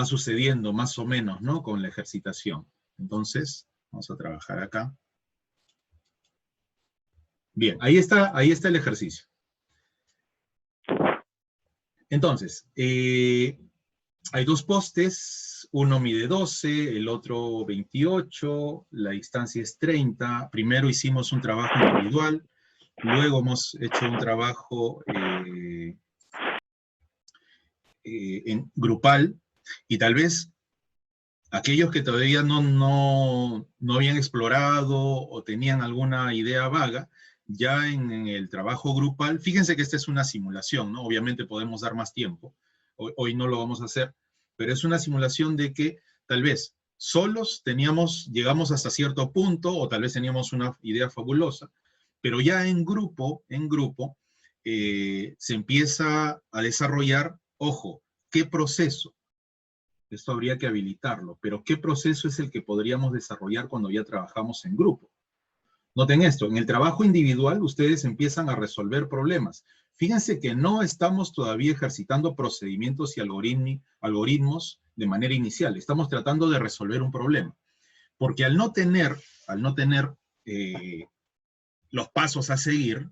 sucediendo más o menos, ¿no? Con la ejercitación. Entonces, vamos a trabajar acá. Bien, ahí está el ejercicio. Entonces, hay dos postes, uno mide 12, el otro 28, la distancia es 30. Primero hicimos un trabajo individual, luego hemos hecho un trabajo en grupal, y tal vez aquellos que todavía no habían explorado o tenían alguna idea vaga, ya en el trabajo grupal, fíjense que esta es una simulación, ¿no? Obviamente podemos dar más tiempo, hoy no lo vamos a hacer, pero es una simulación de que tal vez solos llegamos hasta cierto punto, o tal vez teníamos una idea fabulosa, pero ya en grupo se empieza a desarrollar, ojo, ¿qué proceso? Esto habría que habilitarlo, pero ¿qué proceso es el que podríamos desarrollar cuando ya trabajamos en grupo? Noten esto, en el trabajo individual ustedes empiezan a resolver problemas. Fíjense que no estamos todavía ejercitando procedimientos y algoritmos de manera inicial. Estamos tratando de resolver un problema. Porque al no tener los pasos a seguir,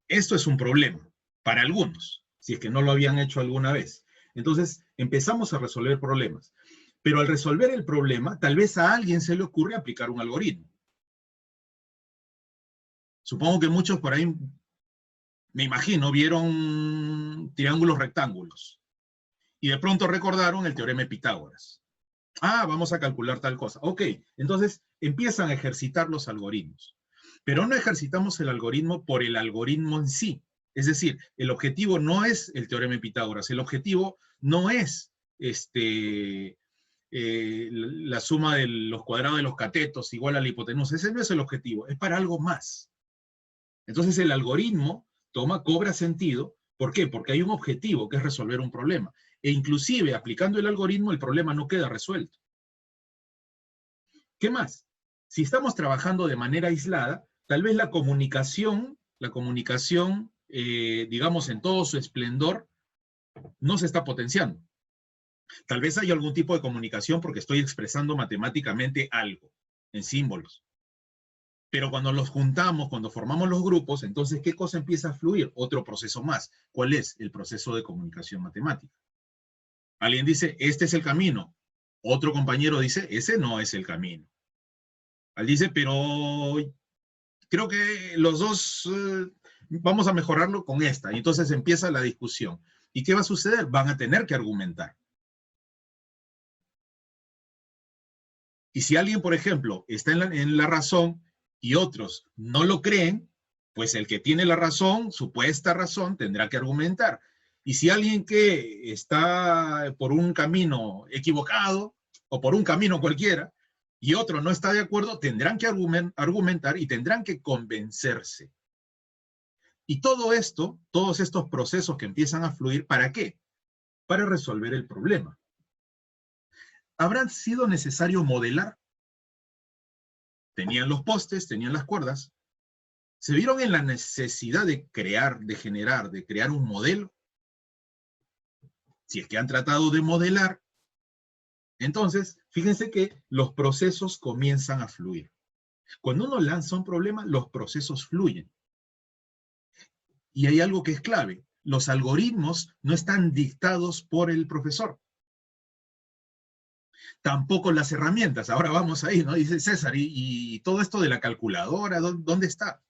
esto es un problema para algunos, si es que no lo habían hecho alguna vez. Entonces, empezamos a resolver problemas. Pero al resolver el problema, tal vez a alguien se le ocurre aplicar un algoritmo. Supongo que muchos por ahí, me imagino, vieron triángulos rectángulos. Y de pronto recordaron el teorema de Pitágoras. Ah, vamos a calcular tal cosa. Ok, entonces empiezan a ejercitar los algoritmos. Pero no ejercitamos el algoritmo por el algoritmo en sí. Es decir, el objetivo no es el teorema de Pitágoras. El objetivo no es la suma de los cuadrados de los catetos igual a la hipotenusa. Ese no es el objetivo, es para algo más. Entonces el algoritmo cobra sentido. ¿Por qué? Porque hay un objetivo que es resolver un problema. E inclusive aplicando el algoritmo el problema no queda resuelto. ¿Qué más? Si estamos trabajando de manera aislada, tal vez la comunicación, digamos en todo su esplendor, no se está potenciando. Tal vez haya algún tipo de comunicación porque estoy expresando matemáticamente algo, en símbolos. Pero cuando los juntamos, cuando formamos los grupos, entonces, ¿qué cosa empieza a fluir? Otro proceso más. ¿Cuál es? El proceso de comunicación matemática. Alguien dice, este es el camino. Otro compañero dice, ese no es el camino. Él dice, pero creo que los dos vamos a mejorarlo con esta. Y entonces empieza la discusión. ¿Y qué va a suceder? Van a tener que argumentar. Y si alguien, por ejemplo, está en la razón y otros no lo creen, pues el que tiene la razón, supuesta razón, tendrá que argumentar. Y si alguien que está por un camino equivocado o por un camino cualquiera y otro no está de acuerdo, tendrán que argumentar y tendrán que convencerse. Y todo esto, todos estos procesos que empiezan a fluir, ¿para qué? Para resolver el problema. ¿Habrá sido necesario modelar? Tenían los postes, tenían las cuerdas. ¿Se vieron en la necesidad de crear, de generar, de crear un modelo? Si es que han tratado de modelar, entonces, fíjense que los procesos comienzan a fluir. Cuando uno lanza un problema, los procesos fluyen. Y hay algo que es clave. Los algoritmos no están dictados por el profesor. Tampoco las herramientas. Ahora vamos ahí, ¿no? Dice César, y todo esto de la calculadora, ¿dónde está?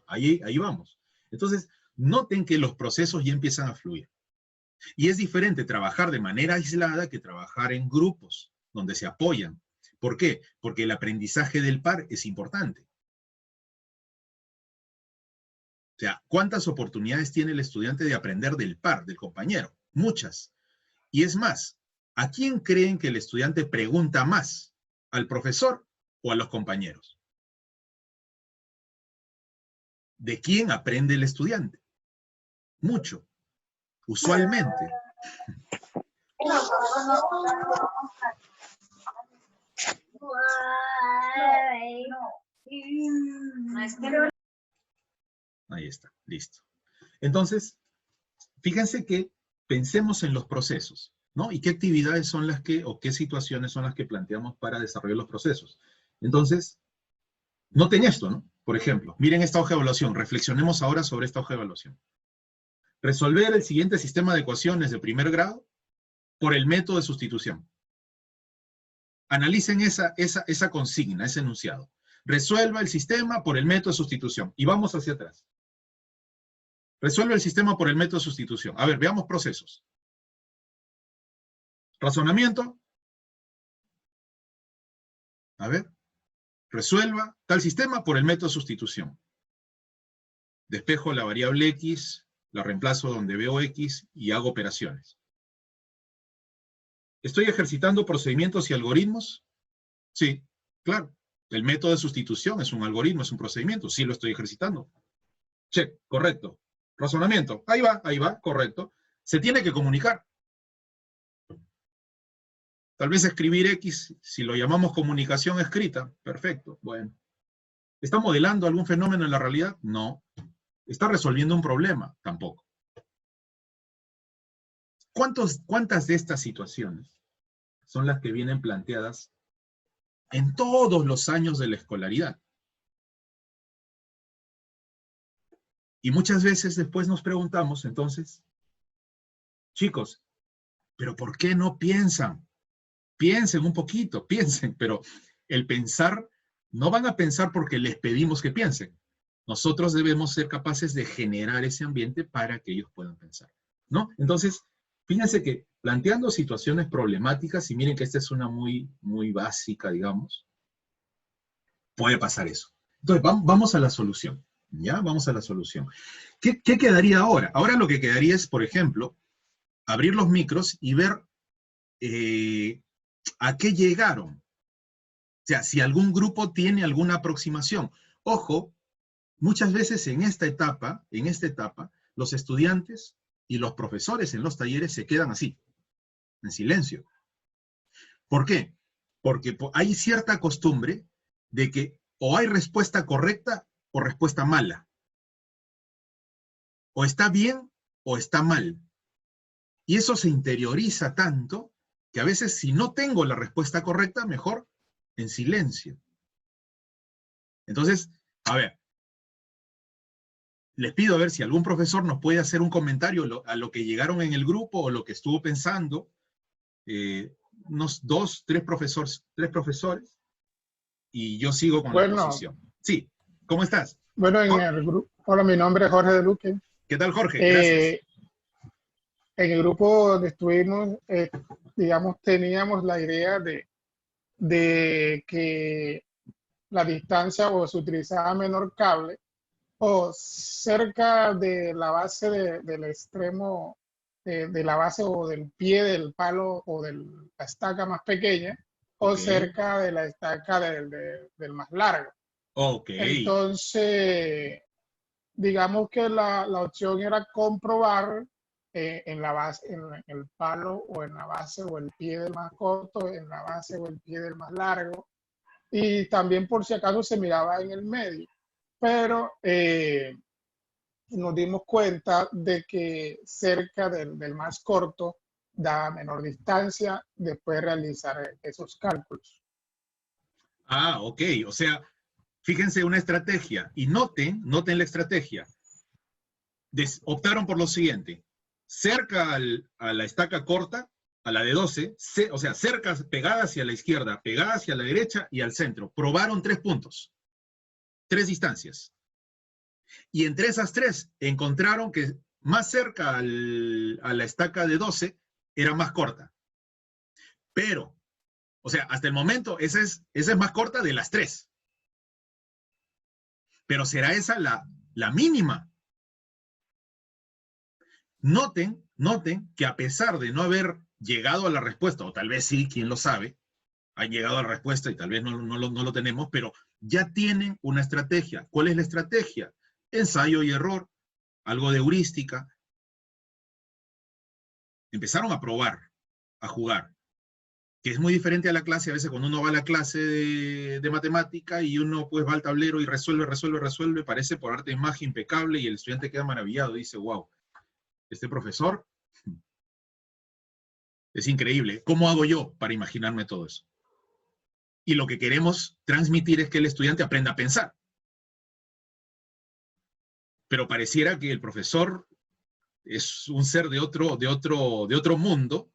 Ahí vamos. Entonces, noten que los procesos ya empiezan a fluir. Y es diferente trabajar de manera aislada que trabajar en grupos, donde se apoyan. ¿Por qué? Porque el aprendizaje del par es importante. O sea, ¿cuántas oportunidades tiene el estudiante de aprender del par, del compañero? Muchas. Y es más, ¿a quién creen que el estudiante pregunta más? ¿Al profesor o a los compañeros? ¿De quién aprende el estudiante? Mucho. Usualmente. Ahí está, listo. Entonces, fíjense que pensemos en los procesos, ¿no? Y qué actividades son las que, o qué situaciones son las que planteamos para desarrollar los procesos. Entonces, noten esto, ¿no? Por ejemplo, miren esta hoja de evaluación. Reflexionemos ahora sobre esta hoja de evaluación. Resolver el siguiente sistema de ecuaciones de primer grado por el método de sustitución. Analicen esa consigna, ese enunciado. Resuelva el sistema por el método de sustitución. Y vamos hacia atrás. Resuelve el sistema por el método de sustitución. A ver, veamos procesos. Razonamiento. A ver. Resuelva tal sistema por el método de sustitución. Despejo la variable x, la reemplazo donde veo x y hago operaciones. ¿Estoy ejercitando procedimientos y algoritmos? Sí, claro. El método de sustitución es un algoritmo, es un procedimiento. Sí lo estoy ejercitando. Check, correcto. Razonamiento. Ahí va, correcto. Se tiene que comunicar. Tal vez escribir X, si lo llamamos comunicación escrita, perfecto, bueno. ¿Está modelando algún fenómeno en la realidad? No. ¿Está resolviendo un problema? Tampoco. ¿Cuántas de estas situaciones son las que vienen planteadas en todos los años de la escolaridad? Y muchas veces después nos preguntamos, entonces, chicos, ¿pero por qué no piensan? Piensen un poquito, piensen, pero el pensar, no van a pensar porque les pedimos que piensen. Nosotros debemos ser capaces de generar ese ambiente para que ellos puedan pensar, ¿no? Entonces, fíjense que planteando situaciones problemáticas, y miren que esta es una muy básica, digamos, puede pasar eso. Entonces, vamos a la solución, ¿ya? Vamos a la solución. ¿Qué quedaría ahora? Ahora lo que quedaría es, por ejemplo, abrir los micros y ver ¿a qué llegaron? O sea, si algún grupo tiene alguna aproximación. Ojo, muchas veces en esta etapa, los estudiantes y los profesores en los talleres se quedan así, en silencio. ¿Por qué? Porque hay cierta costumbre de que o hay respuesta correcta o respuesta mala. O está bien o está mal. Y eso se interioriza tanto que a veces si no tengo la respuesta correcta, mejor en silencio. Entonces, a ver, les pido a ver si algún profesor nos puede hacer un comentario a lo que llegaron en el grupo o lo que estuvo pensando. unos 2, 3 profesores, y yo sigo con la Bueno, exposición. Sí, ¿cómo estás? bueno, en Jor- el grupo, hola, mi nombre es Jorge de Luque. ¿Qué tal, Jorge? Gracias. En el grupo donde estuvimos, digamos, teníamos la idea de que la distancia o se utilizaba menor cable o cerca de la base del extremo de la base o del pie del palo o de la estaca más pequeña o Ok, cerca de la estaca del más largo. ok. Entonces, digamos que la opción era comprobar en la base, en el palo o en la base o el pie del más corto, en la base o el pie del más largo, y también por si acaso se miraba en el medio. Pero nos dimos cuenta de que cerca del más corto da menor distancia después de realizar esos cálculos. Ah, ok. O sea, fíjense una estrategia y noten la estrategia. Optaron por lo siguiente. Cerca a la estaca corta, a la de 12, o sea, cerca, pegada hacia la izquierda, pegada hacia la derecha y al centro. Probaron 3 puntos, 3 distancias. Y entre esas 3 encontraron que más cerca a la estaca de 12 era más corta. Pero, o sea, hasta el momento esa es más corta de las 3. Pero ¿será esa la mínima? Noten que a pesar de no haber llegado a la respuesta, o tal vez sí, quién lo sabe, han llegado a la respuesta y tal vez no lo tenemos, pero ya tienen una estrategia. ¿Cuál es la estrategia? Ensayo y error, algo de heurística. Empezaron a probar, a jugar, que es muy diferente a la clase. A veces cuando uno va a la clase de matemática y uno pues va al tablero y resuelve, parece por arte de magia impecable y el estudiante queda maravillado y dice, wow, este profesor es increíble. ¿Cómo hago yo para imaginarme todo eso? Y lo que queremos transmitir es que el estudiante aprenda a pensar. Pero pareciera que el profesor es un ser de otro mundo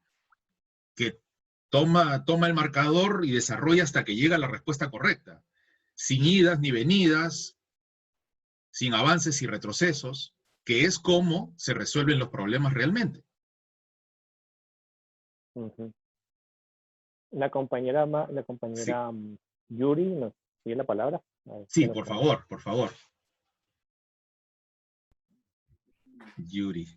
que toma el marcador y desarrolla hasta que llega a la respuesta correcta, sin idas ni venidas, sin avances y retrocesos, que es como se resuelven los problemas realmente. Ujú. La compañera Sí, Yuri nos pide la palabra. A ver, sí, ¿qué nos por comenta? favor, por favor. Yuri.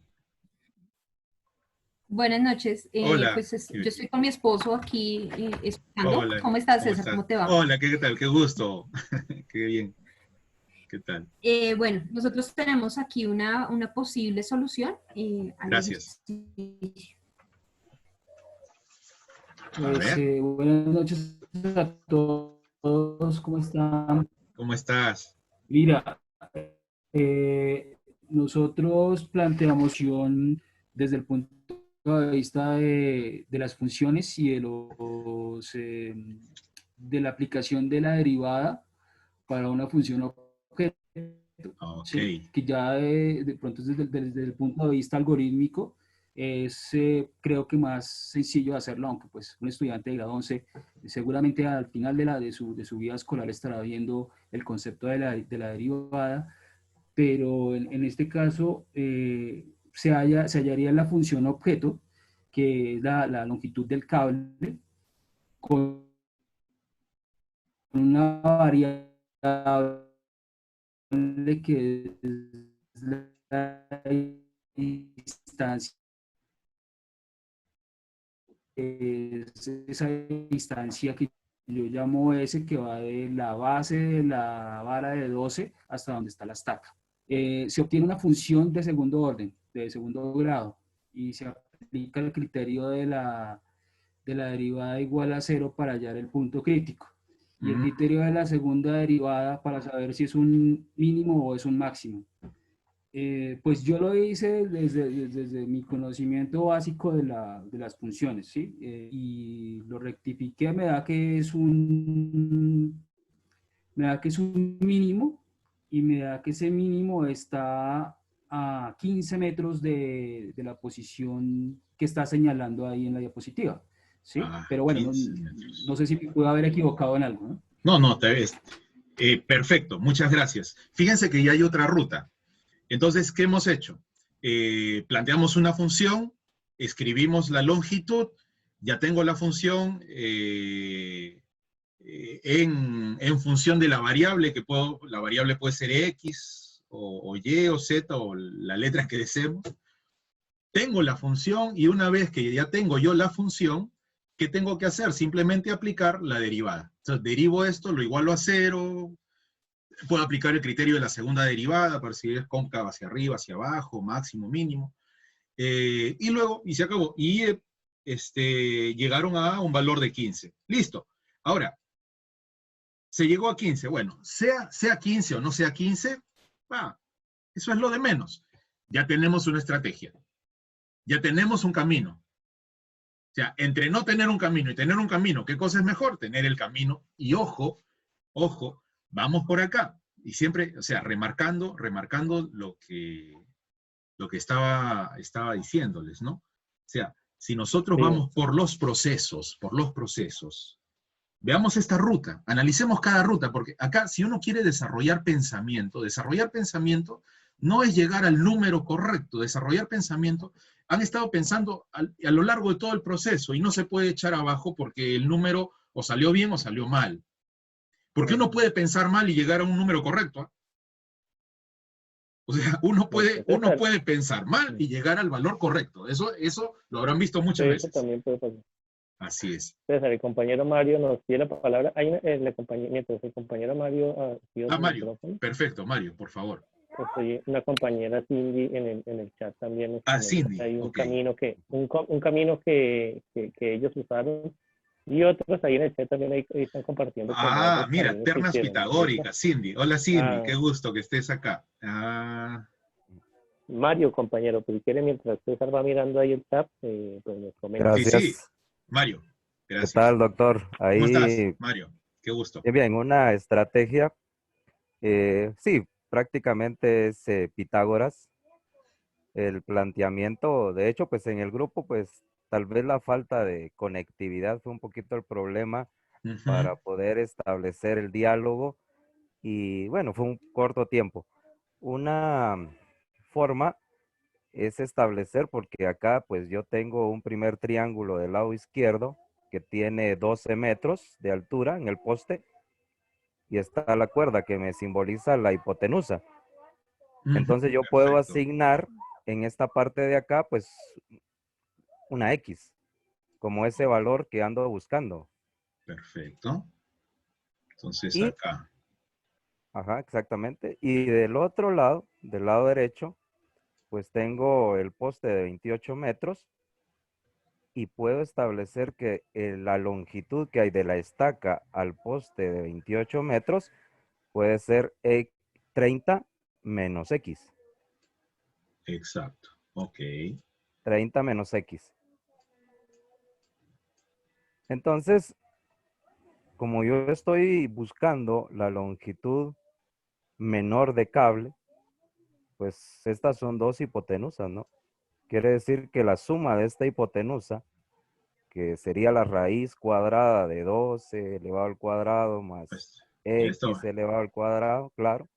Buenas noches. Hola, Yo Yuri. estoy con mi esposo aquí escuchando. Hola, ¿Cómo estás, ¿cómo César? estás? ¿Cómo te va? Hola, ¿qué tal? Qué gusto. Qué bien. ¿Qué tal? Bueno, nosotros tenemos aquí una posible solución al Gracias. ejercicio. A ver, Buenas noches a todos, ¿cómo están? ¿cómo estás? Mira, nosotros planteamos desde el punto de vista de las funciones y de la aplicación de la derivada para una función objeto, Ok. ¿sí? Que ya de pronto desde el punto de vista algorítmico es creo que más sencillo de hacerlo, aunque pues un estudiante de grado 11 seguramente al final de su vida escolar estará viendo el concepto de la derivada, pero en este caso se hallaría la función objeto, que es la longitud del cable, con una variable que es la distancia, es esa distancia que yo llamo S, que va de la base de la vara de 12 hasta donde está la estaca. Se obtiene una función de segundo orden, de segundo grado, y se aplica el criterio de la derivada igual a 0 para hallar el punto crítico. Y el criterio de la segunda derivada para saber si es un mínimo o es un máximo. Pues yo lo hice desde mi conocimiento básico de las funciones, ¿sí? Y lo rectifiqué, me da que es un mínimo, y me da que ese mínimo está a 15 metros de la posición que está señalando ahí en la diapositiva, ¿sí? Pero bueno, no sé si me puedo haber equivocado en algo, ¿no? No, te ves. Perfecto, muchas gracias. Fíjense que ya hay otra ruta. Entonces, ¿qué hemos hecho? Planteamos una función, escribimos la longitud, ya tengo la función en función de la variable, la variable puede ser X, o Y, o Z, o la letra que deseemos. Tengo la función, y una vez que ya tengo yo la función, ¿qué tengo que hacer? Simplemente aplicar la derivada. Entonces, derivo esto, lo igualo a 0, puedo aplicar el criterio de la segunda derivada, para si es cóncava hacia arriba, hacia abajo, máximo, mínimo. Y luego, y se acabó. Y llegaron a un valor de 15. Listo. Ahora, se llegó a 15. Bueno, sea 15 o no sea 15, eso es lo de menos. Ya tenemos una estrategia. Ya tenemos un camino. O sea, entre no tener un camino y tener un camino, ¿qué cosa es mejor? Tener el camino. Y ojo, vamos por acá. Y siempre, o sea, remarcando lo que estaba diciéndoles, ¿no? O sea, si nosotros vamos por los procesos, veamos esta ruta, analicemos cada ruta, porque acá, si uno quiere desarrollar pensamiento no es llegar al número correcto. Desarrollar pensamiento, han estado pensando a lo largo de todo el proceso, y no se puede echar abajo porque el número o salió bien o salió mal. Porque uno puede pensar mal y llegar a un número correcto, ¿eh? O sea, uno puede pensar mal y llegar al valor correcto. Eso lo habrán visto muchas veces. Eso también puede pasar. Así es. César, el compañero Mario nos pide la palabra. Mientras el compañero Mario... Mario. Perfecto, Mario, por favor. Pues, una compañera Cindy en el chat también. Cindy. Hay un camino que ellos usaron, y otros ahí en el chat también ahí están compartiendo. Mira, ternas pitagóricas, Cindy. Hola, Cindy, qué gusto que estés acá. Mario, compañero, pues si quiere, mientras César va mirando ahí el chat, pues nos comenta. Gracias. Sí. Mario, gracias. ¿Qué tal, doctor? Ahí, ¿cómo estás, Mario? Qué gusto. Bien, una estrategia, sí, prácticamente es Pitágoras. El planteamiento, de hecho, pues en el grupo, pues tal vez la falta de conectividad fue un poquito el problema para poder establecer el diálogo, y bueno, fue un corto tiempo. Una forma es establecer, porque acá pues yo tengo un primer triángulo del lado izquierdo que tiene 12 metros de altura en el poste, y está la cuerda que me simboliza la hipotenusa. Entonces yo puedo asignar en esta parte de acá pues una X, como ese valor que ando buscando. Perfecto. Entonces acá. Ajá, exactamente. Y del otro lado, del lado derecho, pues tengo el poste de 28 metros, y puedo establecer que la longitud que hay de la estaca al poste de 28 metros puede ser 30 menos X. Exacto, ok. 30 menos X. Entonces, como yo estoy buscando la longitud menor de cable, pues estas son dos hipotenusas, ¿no? Quiere decir que la suma de esta hipotenusa, que sería la raíz cuadrada de 12 elevado al cuadrado más X elevado al cuadrado, claro.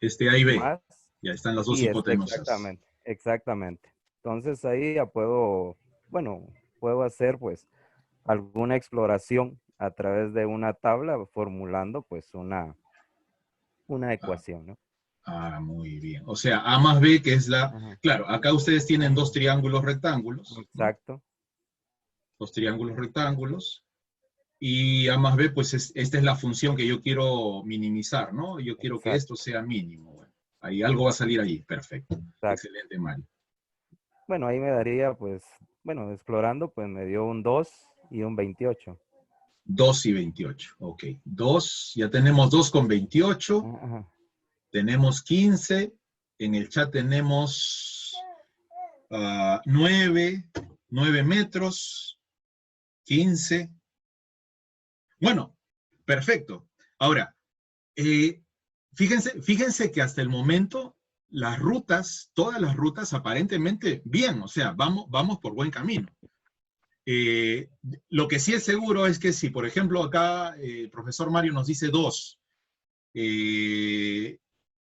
A y B, más, ya están las dos hipotenusas. Exactamente. Entonces ahí ya puedo hacer pues alguna exploración a través de una tabla, formulando pues una ecuación, ¿no? Muy bien. O sea, A más B, que es la... Claro, acá ustedes tienen dos triángulos rectángulos. Exacto. ¿No? Dos triángulos rectángulos. Y A más B, pues esta es la función que yo quiero minimizar, ¿no? Yo quiero que esto sea mínimo. Bueno, ahí algo va a salir allí. Perfecto. Exacto. Excelente, Mario. Bueno, ahí me daría, pues, bueno, explorando, pues me dio un 2 y un 28. 2 y 28, ok. 2, ya tenemos 2 con 28. Ajá. Tenemos 15, en el chat tenemos 9 metros, 15. Bueno, perfecto. Ahora, fíjense que hasta el momento las rutas, todas las rutas aparentemente bien, o sea, vamos por buen camino. Lo que sí es seguro es que si, por ejemplo, acá el profesor Mario nos dice 2,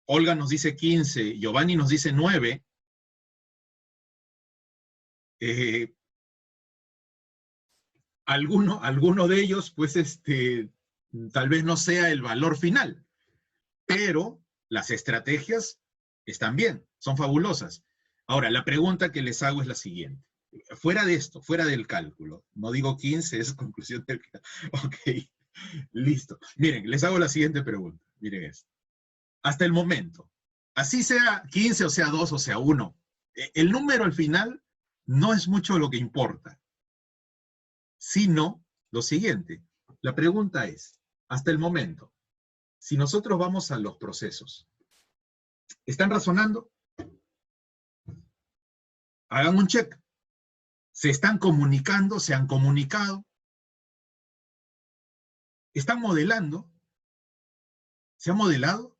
Olga nos dice 15, Giovanni nos dice 9, alguno de ellos, pues, tal vez no sea el valor final, pero las estrategias están bien, son fabulosas. Ahora, la pregunta que les hago es la siguiente. Fuera de esto, fuera del cálculo, no digo 15, es conclusión del cálculo. Ok, listo. Miren, les hago la siguiente pregunta. Miren esto. Hasta el momento, así sea 15 o sea 2 o sea 1, el número al final no es mucho lo que importa, sino lo siguiente. La pregunta es, hasta el momento, si nosotros vamos a los procesos, ¿están razonando? Hagan un check. ¿Se están comunicando? ¿Se han comunicado? ¿Están modelando? ¿Se ha modelado?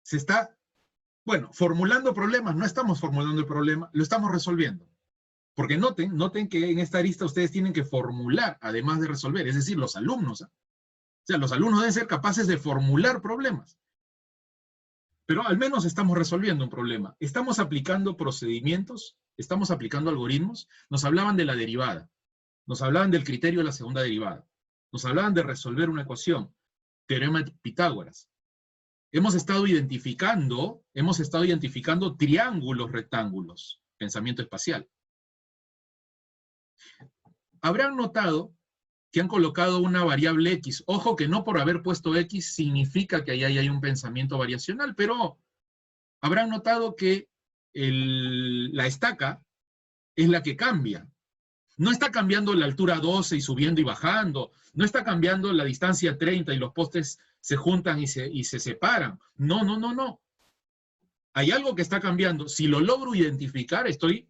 ¿Se está, bueno, formulando problemas? No estamos formulando el problema, lo estamos resolviendo. Porque noten que en esta arista ustedes tienen que formular, además de resolver, es decir, los alumnos. O sea, los alumnos deben ser capaces de formular problemas. Pero al menos estamos resolviendo un problema. Estamos aplicando procedimientos, estamos aplicando algoritmos. Nos hablaban de la derivada, nos hablaban del criterio de la segunda derivada, nos hablaban de resolver una ecuación, teorema de Pitágoras. Hemos estado identificando triángulos, rectángulos, pensamiento espacial. Habrán notado que han colocado una variable X. Ojo que no por haber puesto X significa que ahí hay un pensamiento variacional, pero habrán notado que la estaca es la que cambia. No está cambiando la altura 12 y subiendo y bajando. No está cambiando la distancia 30 y los postes se juntan y se separan. No, no, no, no. Hay algo que está cambiando. Si lo logro identificar, estoy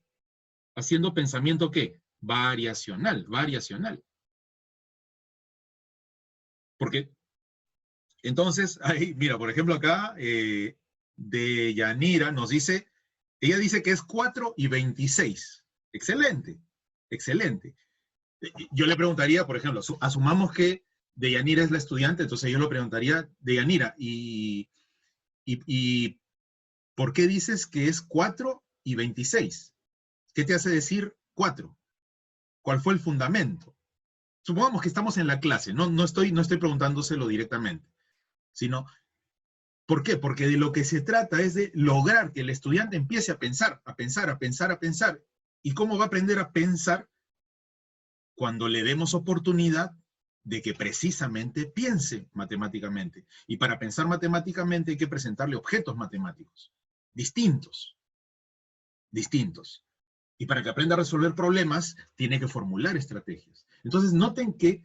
haciendo pensamiento, ¿qué? Variacional, variacional. Porque, entonces, ahí, mira, por ejemplo acá, de Yanira nos dice, ella dice que es 4 y 26. Excelente, excelente. Yo le preguntaría, por ejemplo, asumamos que Deyanira es la estudiante, entonces yo le preguntaría, Deyanira, ¿y por qué dices que es 4 y 26? ¿Qué te hace decir 4? ¿Cuál fue el fundamento? Supongamos que estamos en la clase, no estoy preguntándoselo directamente, sino, ¿por qué? Porque de lo que se trata es de lograr que el estudiante empiece a pensar, a pensar, a pensar, a pensar. ¿Y cómo va a aprender a pensar? Cuando le demos oportunidad de que precisamente piense matemáticamente. Y para pensar matemáticamente hay que presentarle objetos matemáticos, distintos. Y para que aprenda a resolver problemas, tiene que formular estrategias. Entonces, noten que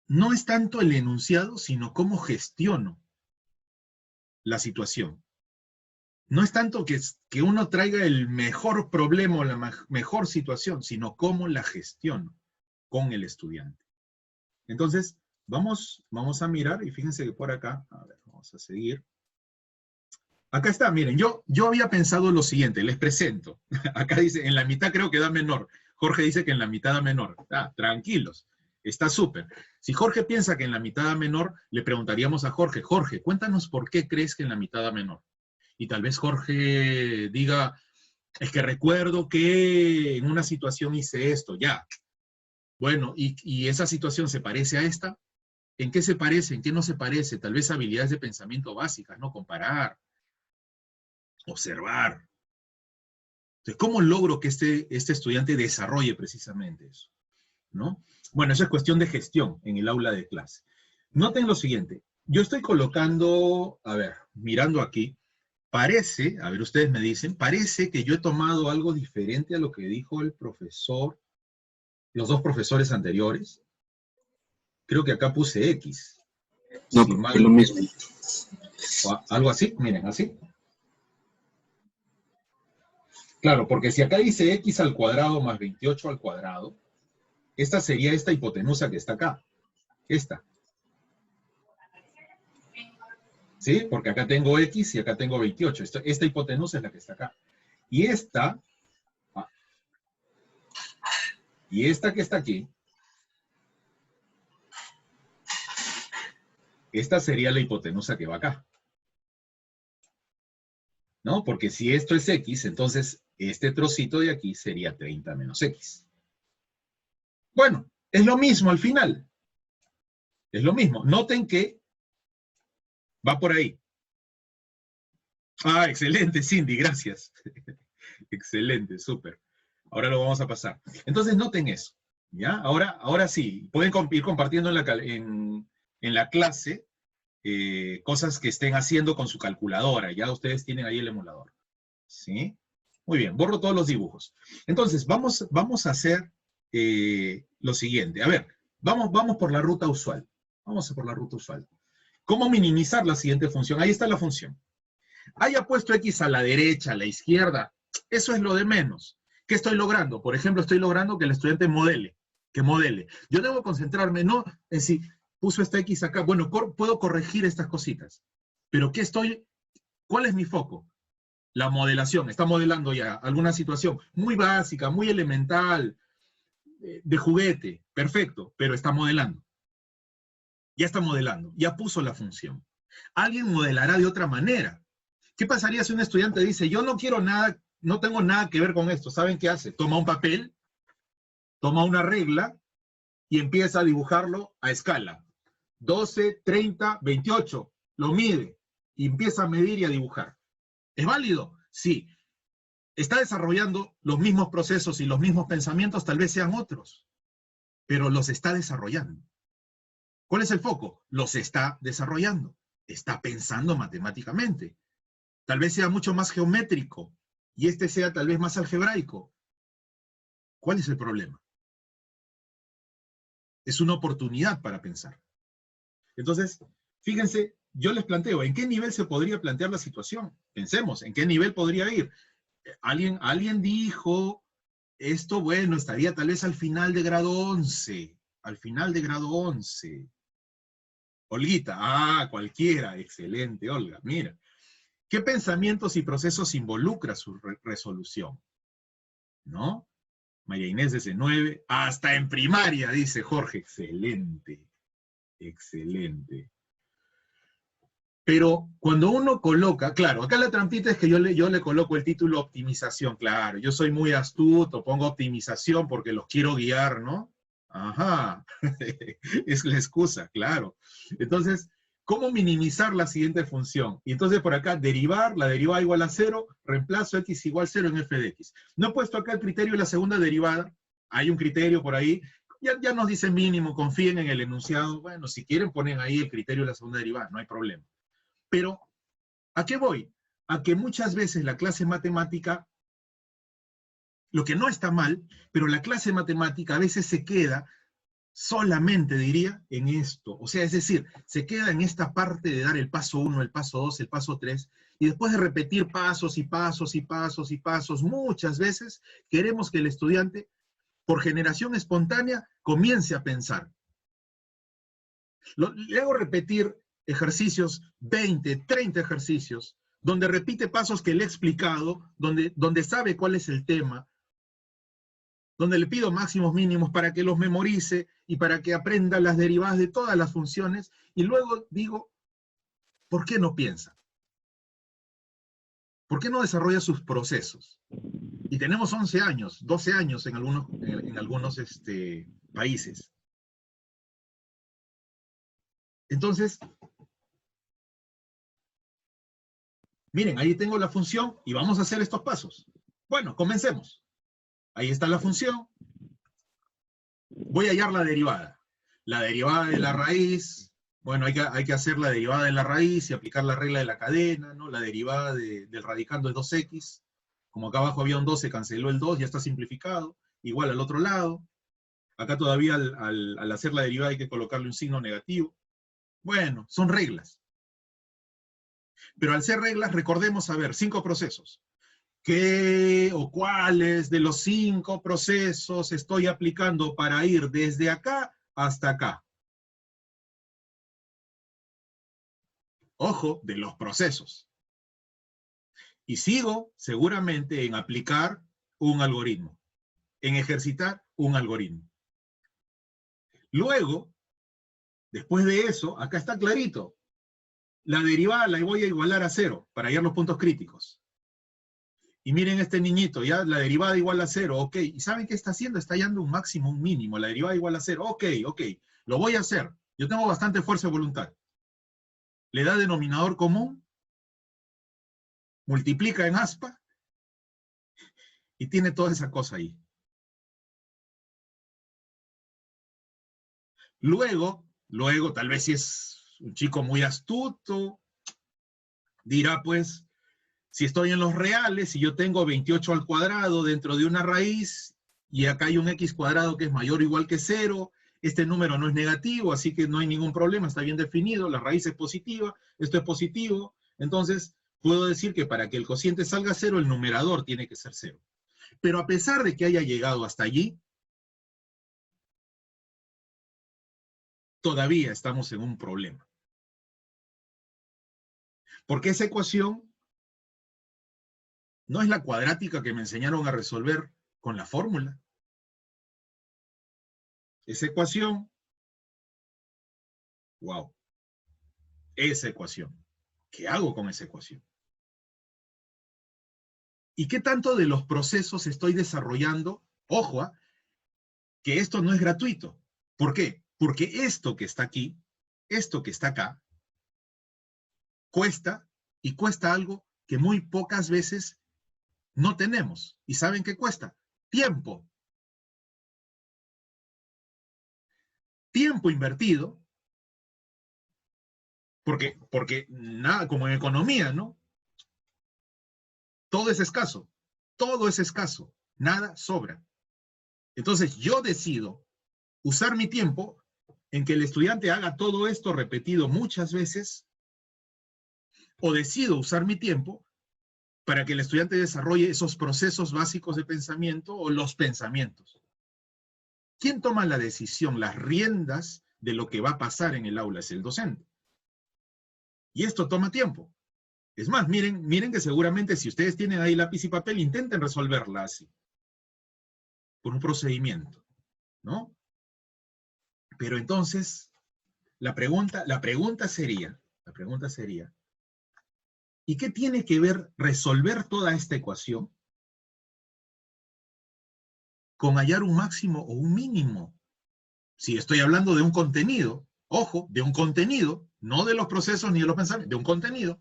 no es tanto el enunciado, sino cómo gestiono la situación. No es tanto que uno traiga el mejor problema o la mejor situación, sino cómo la gestiono con el estudiante. Entonces, vamos a mirar, y fíjense que por acá, a ver, vamos a seguir. Acá está, miren, yo había pensado lo siguiente, les presento. Acá dice, en la mitad creo que da menor. Jorge dice que en la mitad da menor. Tranquilos, está súper. Si Jorge piensa que en la mitad da menor, le preguntaríamos a Jorge, Jorge, cuéntanos por qué crees que en la mitad da menor. Y tal vez Jorge diga, es que recuerdo que en una situación hice esto, ya. Bueno, ¿y esa situación se parece a esta? ¿En qué se parece? ¿En qué no se parece? Tal vez habilidades de pensamiento básicas, ¿no? Comparar, observar. Entonces, ¿cómo logro que este estudiante desarrolle precisamente eso? ¿No? Bueno, eso es cuestión de gestión en el aula de clase. Noten lo siguiente. Yo estoy colocando, a ver, mirando aquí, parece, a ver, ustedes me dicen, parece que yo he tomado algo diferente a lo que dijo el profesor, los dos profesores anteriores. Creo que acá puse X. No, si es lo mismo. Algo así, miren, así. Claro, porque si acá dice X al cuadrado más 28 al cuadrado, esta sería esta hipotenusa que está acá. Esta. ¿Sí? Porque acá tengo X y acá tengo 28. Esta hipotenusa es la que está acá. Y esta Y esta que está aquí, esta sería la hipotenusa que va acá. ¿No? Porque si esto es X, entonces este trocito de aquí sería 30 menos X. Bueno, es lo mismo al final. Es lo mismo. Noten que va por ahí. Ah, excelente, Cindy, gracias. Excelente, súper. Ahora lo vamos a pasar. Entonces noten eso. ¿Ya? Ahora sí, pueden ir compartiendo en la clase cosas que estén haciendo con su calculadora. Ya ustedes tienen ahí el emulador. ¿Sí? Muy bien, borro todos los dibujos. Entonces, vamos a hacer lo siguiente. A ver, vamos por la ruta usual. Vamos a por la ruta usual. ¿Cómo minimizar la siguiente función? Ahí está la función. Haya puesto X a la derecha, a la izquierda, eso es lo de menos. ¿Qué estoy logrando? Por ejemplo, estoy logrando que el estudiante modele, que modele. Yo debo concentrarme no en si puso esta X acá. Bueno, puedo corregir estas cositas. Pero ¿cuál es mi foco? La modelación. Está modelando ya alguna situación muy básica, muy elemental, de juguete. Perfecto, pero está modelando. Ya está modelando, ya puso la función. Alguien modelará de otra manera. ¿Qué pasaría si un estudiante dice, yo no quiero nada, no tengo nada que ver con esto? ¿Saben qué hace? Toma un papel, toma una regla y empieza a dibujarlo a escala. 12, 30, 28. Lo mide y empieza a medir y a dibujar. ¿Es válido? Sí. ¿Está desarrollando los mismos procesos y los mismos pensamientos? Tal vez sean otros, pero los está desarrollando. ¿Cuál es el foco? Los está desarrollando. Está pensando matemáticamente. Tal vez sea mucho más geométrico y este sea tal vez más algebraico. ¿Cuál es el problema? Es una oportunidad para pensar. Entonces, fíjense, yo les planteo, ¿en qué nivel se podría plantear la situación? Pensemos, ¿en qué nivel podría ir? Alguien dijo, esto, bueno, estaría tal vez al final de grado 11. Al final de grado 11. Olguita, cualquiera, excelente, Olga, mira. ¿Qué pensamientos y procesos involucra su resolución? ¿No? María Inés desde 9, hasta en primaria, dice Jorge, excelente, excelente. Pero cuando uno coloca, claro, acá la trampita es que yo le coloco el título optimización, claro, yo soy muy astuto, pongo optimización porque los quiero guiar, ¿no? Ajá, es la excusa, claro. Entonces, ¿cómo minimizar la siguiente función? Y entonces por acá, derivar, la derivada igual a 0, reemplazo x igual 0 en f de x. No he puesto acá el criterio de la segunda derivada, hay un criterio por ahí, ya nos dice mínimo, confíen en el enunciado, bueno, si quieren ponen ahí el criterio de la segunda derivada, no hay problema. Pero, ¿a qué voy? A que muchas veces la clase matemática, lo que no está mal, pero la clase matemática a veces se queda solamente, diría, en esto. O sea, es decir, se queda en esta parte de dar el paso 1, el paso 2, el paso 3, y después de repetir pasos y pasos y pasos y pasos, muchas veces queremos que el estudiante, por generación espontánea, comience a pensar. Le hago repetir ejercicios, 20, 30 ejercicios, donde repite pasos que le he explicado, donde sabe cuál es el tema, donde le pido máximos mínimos para que los memorice y para que aprenda las derivadas de todas las funciones, y luego digo, ¿por qué no piensa? ¿Por qué no desarrolla sus procesos? Y tenemos 11 años, 12 años en algunos países. Entonces, miren, ahí tengo la función y vamos a hacer estos pasos. Bueno, comencemos. Ahí está la función. Voy a hallar la derivada. La derivada de la raíz. Bueno, hay que hacer la derivada de la raíz y aplicar la regla de la cadena, ¿no? La derivada del radicando es 2x. Como acá abajo había un 2, se canceló el 2, ya está simplificado. Igual al otro lado. Acá todavía al hacer la derivada hay que colocarle un signo negativo. Bueno, son reglas. Pero al ser reglas, recordemos, a ver, 5 procesos. ¿Qué o cuáles de los 5 procesos estoy aplicando para ir desde acá hasta acá? Ojo, de los procesos. Y sigo seguramente en aplicar un algoritmo. en ejercitar un algoritmo. Luego, después de eso, acá está clarito. La derivada la voy a igualar a 0 para hallar los puntos críticos. Y miren este niñito, ya la derivada igual a 0, ok. ¿Y saben qué está haciendo? Está hallando un máximo, un mínimo. La derivada igual a 0, ok, lo voy a hacer. Yo tengo bastante fuerza de voluntad. Le da denominador común, multiplica en aspa, y tiene toda esa cosa ahí. Luego, tal vez si es un chico muy astuto, dirá pues, si estoy en los reales, si yo tengo 28 al cuadrado dentro de una raíz, y acá hay un x cuadrado que es mayor o igual que 0, este número no es negativo, así que no hay ningún problema, está bien definido, la raíz es positiva, esto es positivo, entonces puedo decir que para que el cociente salga 0, el numerador tiene que ser 0. Pero a pesar de que haya llegado hasta allí, todavía estamos en un problema. Porque esa ecuación no es la cuadrática que me enseñaron a resolver con la fórmula. Esa ecuación, wow, esa ecuación. ¿Qué hago con esa ecuación? ¿Y qué tanto de los procesos estoy desarrollando? Ojo, que esto no es gratuito. ¿Por qué? Porque esto que está aquí, esto que está acá, cuesta, y cuesta algo que muy pocas veces no tenemos. ¿Y saben qué cuesta? Tiempo. Tiempo invertido, porque nada, como en economía, ¿no? Todo es escaso, nada sobra. Entonces yo decido usar mi tiempo en que el estudiante haga todo esto repetido muchas veces, o decido usar mi tiempo para que el estudiante desarrolle esos procesos básicos de pensamiento o los pensamientos. ¿Quién toma la decisión, las riendas de lo que va a pasar en el aula? Es el docente. Y esto toma tiempo. Es más, miren que seguramente si ustedes tienen ahí lápiz y papel, intenten resolverla así, por un procedimiento, ¿no? Pero entonces, la pregunta sería, ¿y qué tiene que ver resolver toda esta ecuación con hallar un máximo o un mínimo? Si estoy hablando de un contenido, ojo, de un contenido, no de los procesos ni de los pensamientos, de un contenido,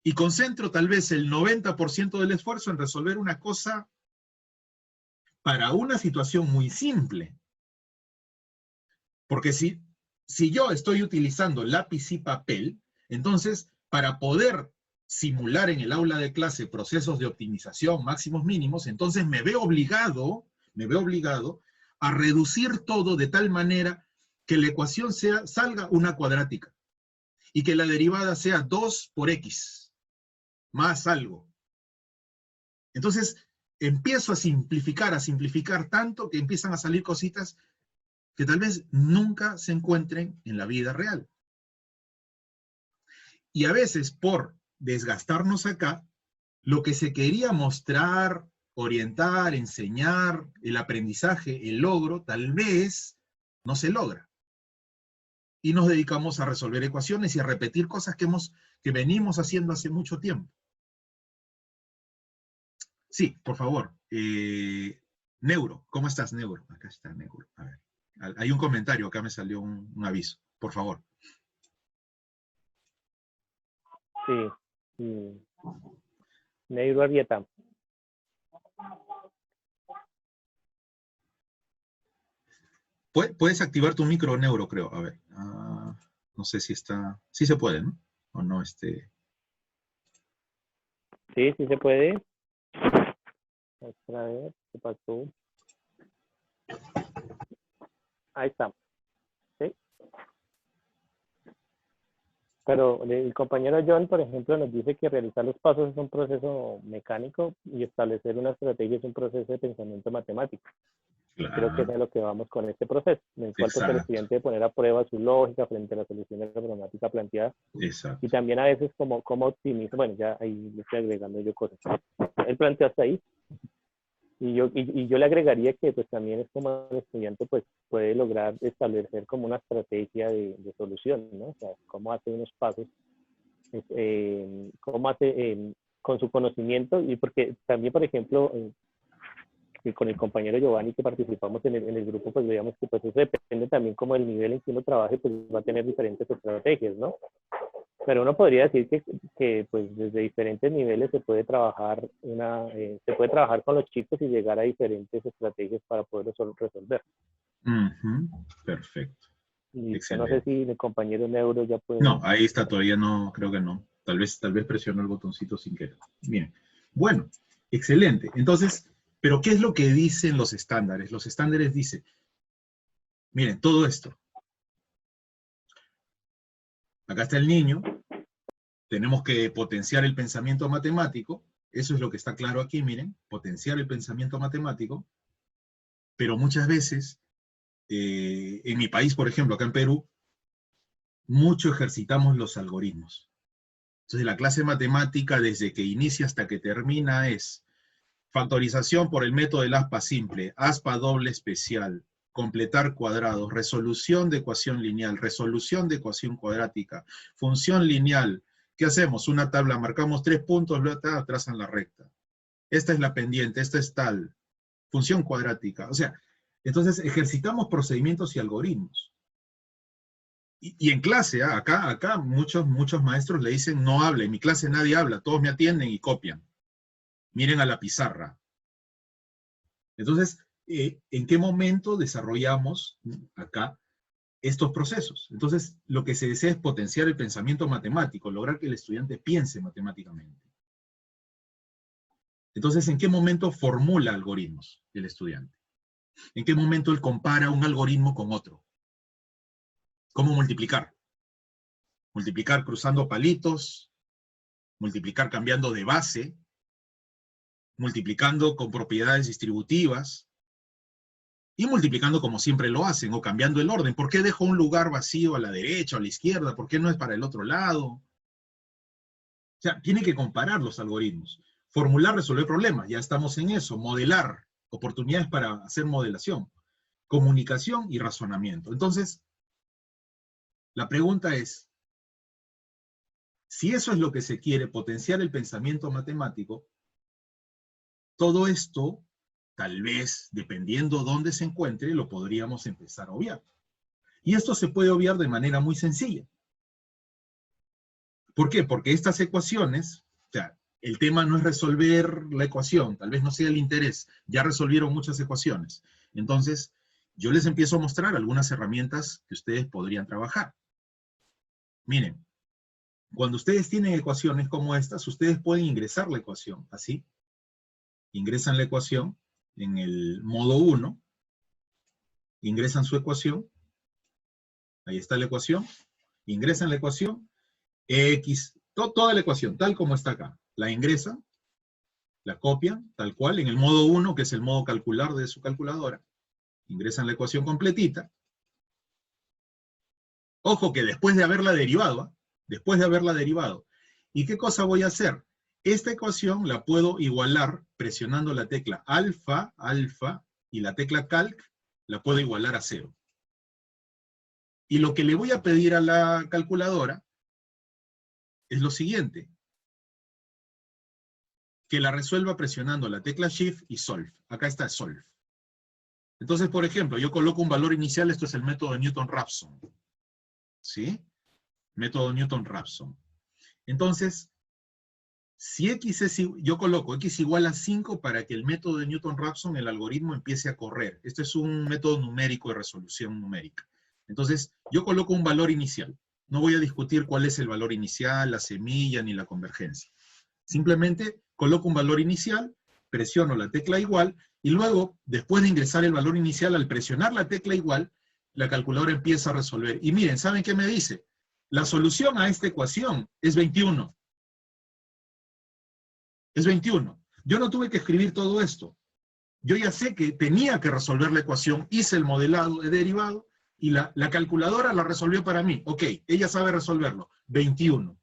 y concentro tal vez el 90% del esfuerzo en resolver una cosa para una situación muy simple. Porque si yo estoy utilizando lápiz y papel, entonces, para poder simular en el aula de clase procesos de optimización máximos mínimos, entonces me veo obligado a reducir todo de tal manera que la ecuación salga una cuadrática y que la derivada sea 2 por x más algo. Entonces, empiezo a simplificar tanto que empiezan a salir cositas que tal vez nunca se encuentren en la vida real. Y a veces, por desgastarnos acá, lo que se quería mostrar, orientar, enseñar, el aprendizaje, el logro, tal vez no se logra. Y nos dedicamos a resolver ecuaciones y a repetir cosas que venimos haciendo hace mucho tiempo. Sí, por favor. Neuro, ¿cómo estás, Neuro? Acá está, Neuro. A ver. Hay un comentario, acá me salió un aviso. Por favor. Sí. Neuro Arrieta. Puedes activar tu micro, Neuro, creo. A ver. No sé si está... Sí se puede, ¿no? O no, Sí, sí se puede. A ver, ¿qué pasó? Ahí está. ¿Sí? Pero el compañero John, por ejemplo, nos dice que realizar los pasos es un proceso mecánico y establecer una estrategia es un proceso de pensamiento matemático. Claro. Creo que es a lo que vamos con este proceso, en el cual el estudiante de poner a prueba su lógica frente a la solución de la problemática planteada. Exacto. Y también a veces cómo optimiza, bueno, ya ahí le estoy agregando yo cosas. Él plantea hasta ahí. Y yo le agregaría que pues también es como el estudiante pues puede lograr establecer como una estrategia de solución, ¿no? O sea, cómo hace unos pasos, cómo hace con su conocimiento, y porque también, por ejemplo, con el compañero Giovanni que participamos en el grupo, pues veíamos que pues eso depende también como del nivel en que uno trabaje, pues va a tener diferentes estrategias, ¿no? Pero uno podría decir que pues desde diferentes niveles se puede trabajar con los chicos y llegar a diferentes estrategias para poder resolver. Perfecto. Y no sé si el compañero Neuro ya puede... No, ahí está, todavía no, creo que no. Tal vez presionó el botoncito sin querer. Bien. Bueno, excelente. Entonces, ¿pero qué es lo que dicen los estándares? Los estándares dicen, miren, todo esto. Acá está el niño, tenemos que potenciar el pensamiento matemático, eso es lo que está claro aquí, miren, potenciar el pensamiento matemático, pero muchas veces, en mi país, por ejemplo, acá en Perú, mucho ejercitamos los algoritmos. Entonces la clase de matemática, desde que inicia hasta que termina, es factorización por el método del aspa simple, aspa doble especial, completar cuadrados, resolución de ecuación lineal, resolución de ecuación cuadrática, función lineal. ¿Qué hacemos? Una tabla, marcamos 3 puntos, luego trazan la recta. Esta es la pendiente, esta es tal. Función cuadrática. O sea, entonces ejercitamos procedimientos y algoritmos. Y en clase, acá muchos maestros le dicen no hable, en mi clase nadie habla, todos me atienden y copian. Miren a la pizarra. Entonces, ¿en qué momento desarrollamos acá estos procesos? Entonces, lo que se desea es potenciar el pensamiento matemático, lograr que el estudiante piense matemáticamente. Entonces, ¿en qué momento formula algoritmos el estudiante? ¿En qué momento él compara un algoritmo con otro? ¿Cómo multiplicar? Multiplicar cruzando palitos, multiplicar cambiando de base, multiplicando con propiedades distributivas, y multiplicando como siempre lo hacen, o cambiando el orden. ¿Por qué dejo un lugar vacío a la derecha o a la izquierda? ¿Por qué no es para el otro lado? O sea, tiene que comparar los algoritmos. Formular, resolver problemas, ya estamos en eso. Modelar, oportunidades para hacer modelación. Comunicación y razonamiento. Entonces, la pregunta es, si eso es lo que se quiere, potenciar el pensamiento matemático, todo esto, tal vez, dependiendo dónde se encuentre, lo podríamos empezar a obviar. Y esto se puede obviar de manera muy sencilla. ¿Por qué? Porque estas ecuaciones, o sea, el tema no es resolver la ecuación, tal vez no sea el interés, ya resolvieron muchas ecuaciones. Entonces, yo les empiezo a mostrar algunas herramientas que ustedes podrían trabajar. Miren, cuando ustedes tienen ecuaciones como estas, ustedes pueden ingresar la ecuación, así. Ingresan la ecuación en el modo 1, ingresan su ecuación, ahí está la ecuación, ingresan la ecuación, X, toda la ecuación, tal como está acá, la ingresan, la copian, tal cual, en el modo 1, que es el modo calcular de su calculadora, ingresan la ecuación completita. Ojo que después de haberla derivado, ¿y qué cosa voy a hacer? Esta ecuación la puedo igualar presionando la tecla alfa, y la tecla calc la puedo igualar a 0. Y lo que le voy a pedir a la calculadora es lo siguiente. Que la resuelva presionando la tecla shift y solve. Acá está solve. Entonces, por ejemplo, yo coloco un valor inicial, esto es el método de Newton-Raphson. ¿Sí? Método Newton-Raphson. Entonces, si x es, yo coloco x igual a 5 para que el método de Newton-Raphson, el algoritmo, empiece a correr. Este es un método numérico de resolución numérica. Entonces, yo coloco un valor inicial. No voy a discutir cuál es el valor inicial, la semilla, ni la convergencia. Simplemente coloco un valor inicial, presiono la tecla igual, y luego, después de ingresar el valor inicial, al presionar la tecla igual, la calculadora empieza a resolver. Y miren, ¿saben qué me dice? La solución a esta ecuación es 21. Es 21. Yo no tuve que escribir todo esto. Yo ya sé que tenía que resolver la ecuación, hice el modelado de derivado, y la calculadora la resolvió para mí. Ok, ella sabe resolverlo. 21.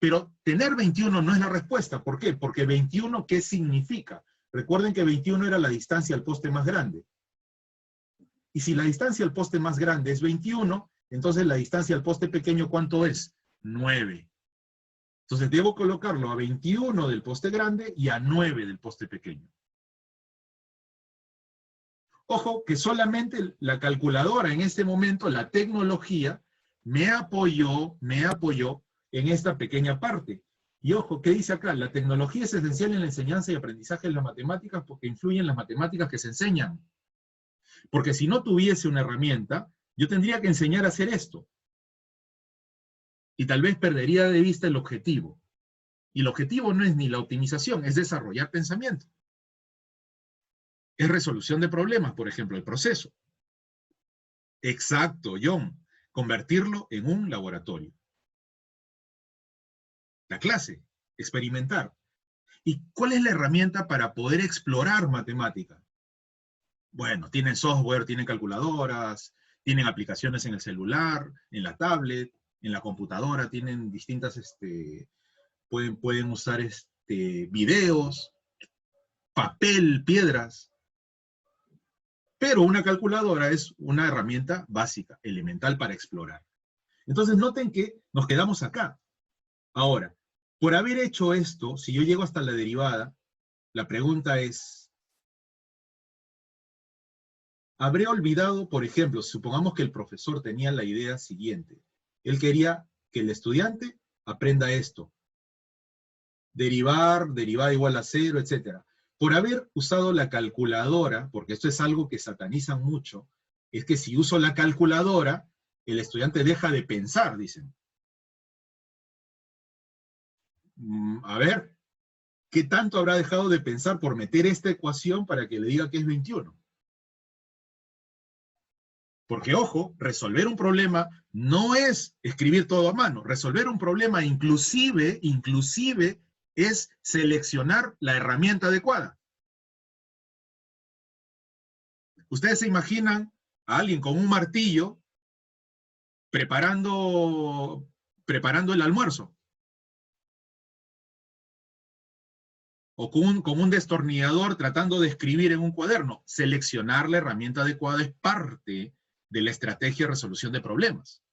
Pero tener 21 no es la respuesta. ¿Por qué? Porque 21, ¿qué significa? Recuerden que 21 era la distancia al poste más grande. Y si la distancia al poste más grande es 21, entonces la distancia al poste pequeño, ¿cuánto es? 9. Entonces debo colocarlo a 21 del poste grande y a 9 del poste pequeño. Ojo que solamente la calculadora en este momento, la tecnología, me apoyó en esta pequeña parte. Y ojo, ¿qué dice acá? La tecnología es esencial en la enseñanza y aprendizaje de las matemáticas porque influye en las matemáticas que se enseñan. Porque si no tuviese una herramienta, yo tendría que enseñar a hacer esto. Y tal vez perdería de vista el objetivo. Y el objetivo no es ni la optimización, es desarrollar pensamiento. Es resolución de problemas, por ejemplo, el proceso. Exacto, John. Convertirlo en un laboratorio. La clase, experimentar. ¿Y cuál es la herramienta para poder explorar matemática? Bueno, tienen software, tienen calculadoras, tienen aplicaciones en el celular, en la tablet, en la computadora, tienen distintas, pueden usar videos, papel, piedras. Pero una calculadora es una herramienta básica, elemental para explorar. Entonces noten que nos quedamos acá. Ahora, por haber hecho esto, si yo llego hasta la derivada, la pregunta es, ¿habré olvidado, por ejemplo, supongamos que el profesor tenía la idea siguiente? Él quería que el estudiante aprenda esto. Derivar, derivada igual a 0, etc. Por haber usado la calculadora, porque esto es algo que satanizan mucho, es que si uso la calculadora, el estudiante deja de pensar, dicen. A ver, ¿qué tanto habrá dejado de pensar por meter esta ecuación para que le diga que es 21? Porque, ojo, resolver un problema no es escribir todo a mano. Resolver un problema inclusive es seleccionar la herramienta adecuada. Ustedes se imaginan a alguien con un martillo preparando el almuerzo. O con un destornillador tratando de escribir en un cuaderno. Seleccionar la herramienta adecuada es parte de la estrategia de resolución de problemas.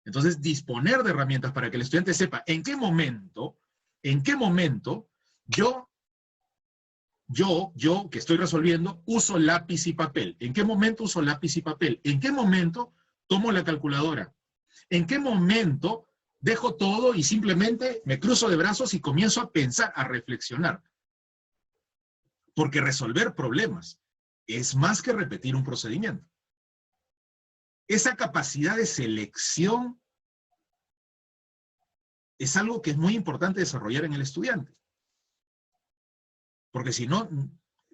Entonces, disponer de herramientas para que el estudiante sepa en qué momento yo que estoy resolviendo, uso lápiz y papel. ¿En qué momento uso lápiz y papel? ¿En qué momento tomo la calculadora? ¿En qué momento dejo todo y simplemente me cruzo de brazos y comienzo a pensar, a reflexionar? Porque resolver problemas es más que repetir un procedimiento. Esa capacidad de selección es algo que es muy importante desarrollar en el estudiante. Porque si no,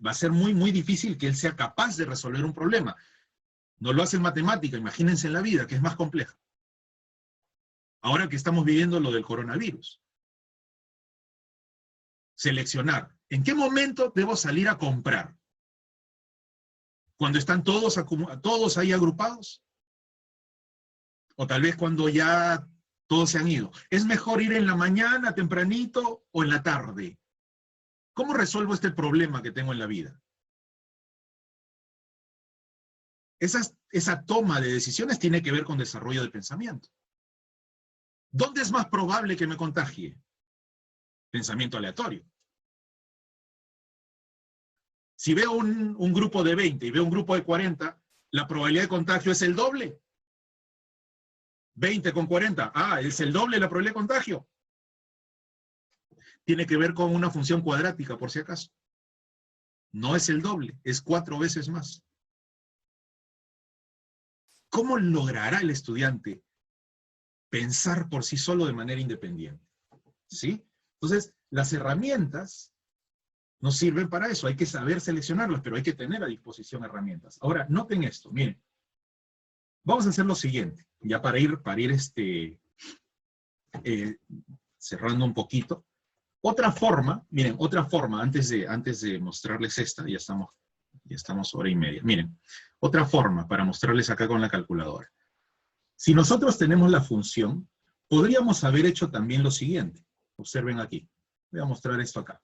va a ser muy, muy difícil que él sea capaz de resolver un problema. No lo hace en matemática, imagínense en la vida, que es más compleja. Ahora que estamos viviendo lo del coronavirus. Seleccionar. ¿En qué momento debo salir a comprar? ¿Cuando están todos ahí agrupados? O tal vez cuando ya todos se han ido. ¿Es mejor ir en la mañana, tempranito, o en la tarde? ¿Cómo resuelvo este problema que tengo en la vida? Esa toma de decisiones tiene que ver con desarrollo de pensamiento. ¿Dónde es más probable que me contagie? Pensamiento aleatorio. Si veo un grupo de 20 y veo un grupo de 40, la probabilidad de contagio es el doble. 20 con 40, es el doble la probabilidad de contagio. Tiene que ver con una función cuadrática, por si acaso. No es el doble, es 4 veces más. ¿Cómo logrará el estudiante pensar por sí solo de manera independiente? ¿Sí? Entonces, las herramientas nos sirven para eso. Hay que saber seleccionarlas, pero hay que tener a disposición herramientas. Ahora, noten esto, miren. Vamos a hacer lo siguiente, ya para ir cerrando un poquito. Otra forma, miren, antes de mostrarles esta, ya estamos hora y media. Miren, otra forma para mostrarles acá con la calculadora. Si nosotros tenemos la función, podríamos haber hecho también lo siguiente. Observen aquí. Voy a mostrar esto acá.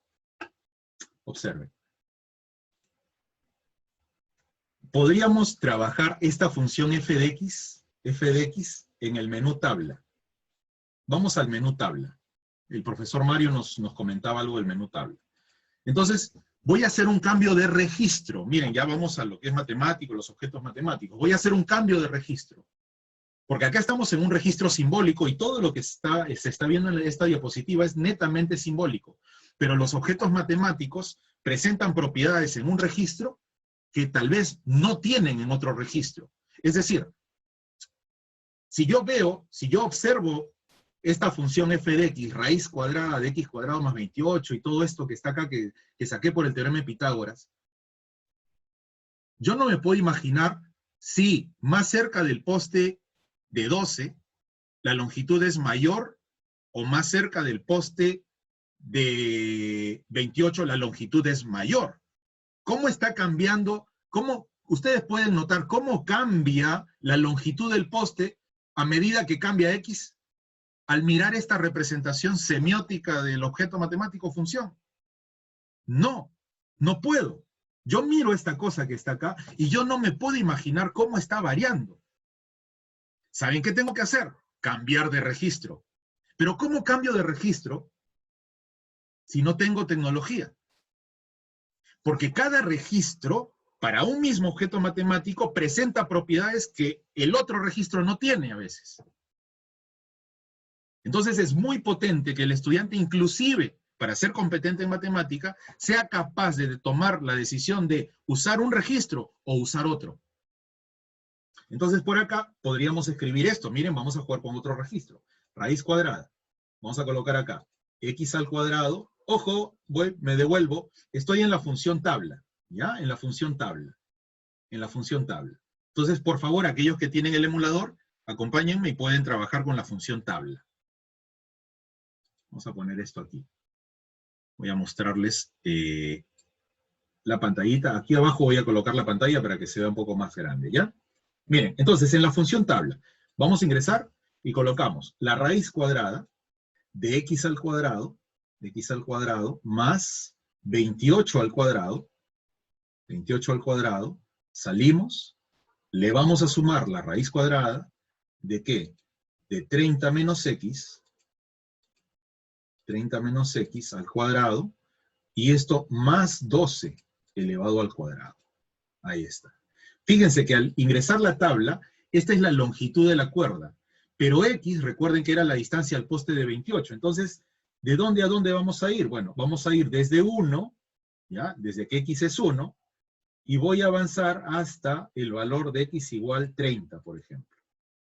Observen. Podríamos trabajar esta función f de x en el menú tabla. Vamos al menú tabla. El profesor Mario nos comentaba algo del menú tabla. Entonces, voy a hacer un cambio de registro. Miren, ya vamos a lo que es matemático, los objetos matemáticos. Voy a hacer un cambio de registro. Porque acá estamos en un registro simbólico y todo lo que se está viendo en esta diapositiva es netamente simbólico. Pero los objetos matemáticos presentan propiedades en un registro que tal vez no tienen en otro registro. Es decir, si yo observo esta función f de x, raíz cuadrada de x cuadrado más 28 y todo esto que está acá que saqué por el teorema de Pitágoras, yo no me puedo imaginar si más cerca del poste de 12 la longitud es mayor o más cerca del poste de 28 la longitud es mayor. ¿Cómo está cambiando? Ustedes pueden notar cómo cambia la longitud del poste a medida que cambia x al mirar esta representación semiótica del objeto matemático función. No puedo. Yo miro esta cosa que está acá y yo no me puedo imaginar cómo está variando. ¿Saben qué tengo que hacer? Cambiar de registro. Pero ¿cómo cambio de registro si no tengo tecnología? Porque cada registro, para un mismo objeto matemático, presenta propiedades que el otro registro no tiene a veces. Entonces es muy potente que el estudiante, inclusive para ser competente en matemática, sea capaz de tomar la decisión de usar un registro o usar otro. Entonces por acá podríamos escribir esto. Miren, vamos a jugar con otro registro. Raíz cuadrada. Vamos a colocar acá x al cuadrado. Ojo, me devuelvo. Estoy en la función tabla. ¿Ya? En la función tabla. En la función tabla. Entonces, por favor, aquellos que tienen el emulador, acompáñenme y pueden trabajar con la función tabla. Vamos a poner esto aquí. Voy a mostrarles la pantallita. Aquí abajo voy a colocar la pantalla para que se vea un poco más grande, ¿ya? Miren, entonces en la función tabla vamos a ingresar y colocamos la raíz cuadrada de x al cuadrado más 28 al cuadrado, salimos, le vamos a sumar la raíz cuadrada de ¿qué? De 30 menos x al cuadrado, y esto más 12 elevado al cuadrado. Ahí está. Fíjense que al ingresar la tabla, esta es la longitud de la cuerda, pero x, recuerden que era la distancia al poste de 28. Entonces, ¿de dónde a dónde vamos a ir? Bueno, vamos a ir desde 1, ¿ya? Desde que x es 1, y voy a avanzar hasta el valor de x igual 30, por ejemplo.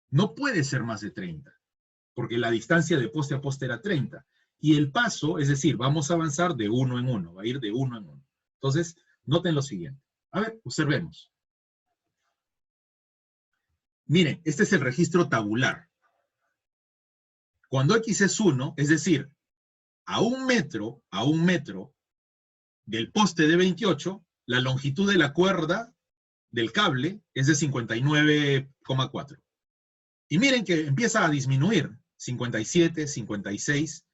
No puede ser más de 30, porque la distancia de poste a poste era 30. Y el paso, es decir, vamos a avanzar de 1 en 1, va a ir de 1 en 1. Entonces, noten lo siguiente. A ver, observemos. Miren, este es el registro tabular. Cuando x es 1, es decir, a un metro del poste de 28, la longitud de la cuerda del cable es de 59,4. Y miren que empieza a disminuir, 57, 56.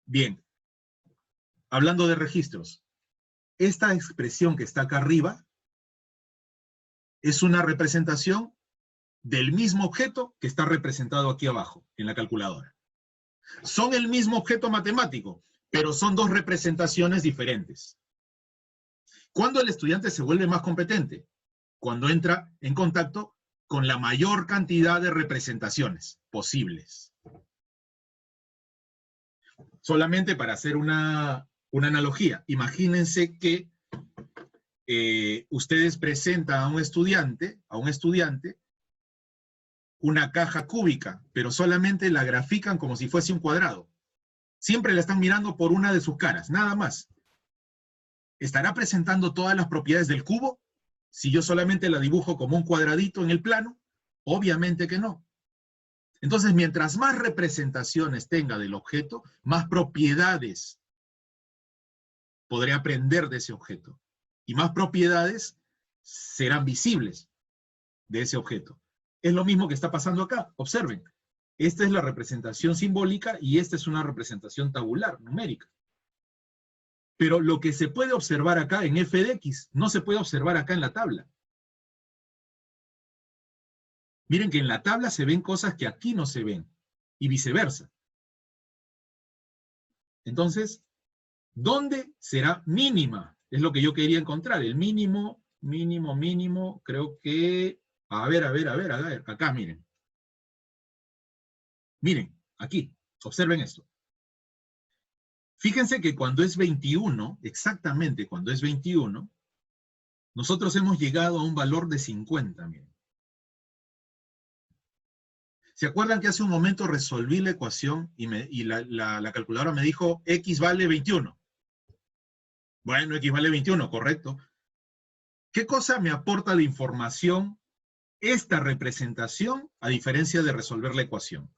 Bien, hablando de registros, esta expresión que está acá arriba es una representación del mismo objeto que está representado aquí abajo, en la calculadora. Son el mismo objeto matemático, pero son dos representaciones diferentes. ¿Cuándo el estudiante se vuelve más competente? Cuando entra en contacto con la mayor cantidad de representaciones posibles. Solamente para hacer una analogía, imagínense que ustedes presentan a un estudiante una caja cúbica, pero solamente la grafican como si fuese un cuadrado. Siempre la están mirando por una de sus caras, nada más. ¿Estará presentando todas las propiedades del cubo si yo solamente la dibujo como un cuadradito en el plano? Obviamente que no. Entonces, mientras más representaciones tenga del objeto, más propiedades podré aprender de ese objeto. Y más propiedades serán visibles de ese objeto. Es lo mismo que está pasando acá. Observen. Esta es la representación simbólica y esta es una representación tabular, numérica. Pero lo que se puede observar acá en f de x, no se puede observar acá en la tabla. Miren que en la tabla se ven cosas que aquí no se ven, y viceversa. Entonces, ¿dónde será mínima? Es lo que yo quería encontrar. El mínimo, creo que... A ver, acá, miren. Miren, aquí, observen esto. Fíjense que cuando es 21, exactamente cuando es 21, nosotros hemos llegado a un valor de 50, miren. ¿Se acuerdan que hace un momento resolví la ecuación y la calculadora me dijo x vale 21? Bueno, x vale 21, correcto. ¿Qué cosa me aporta de información esta representación a diferencia de resolver la ecuación?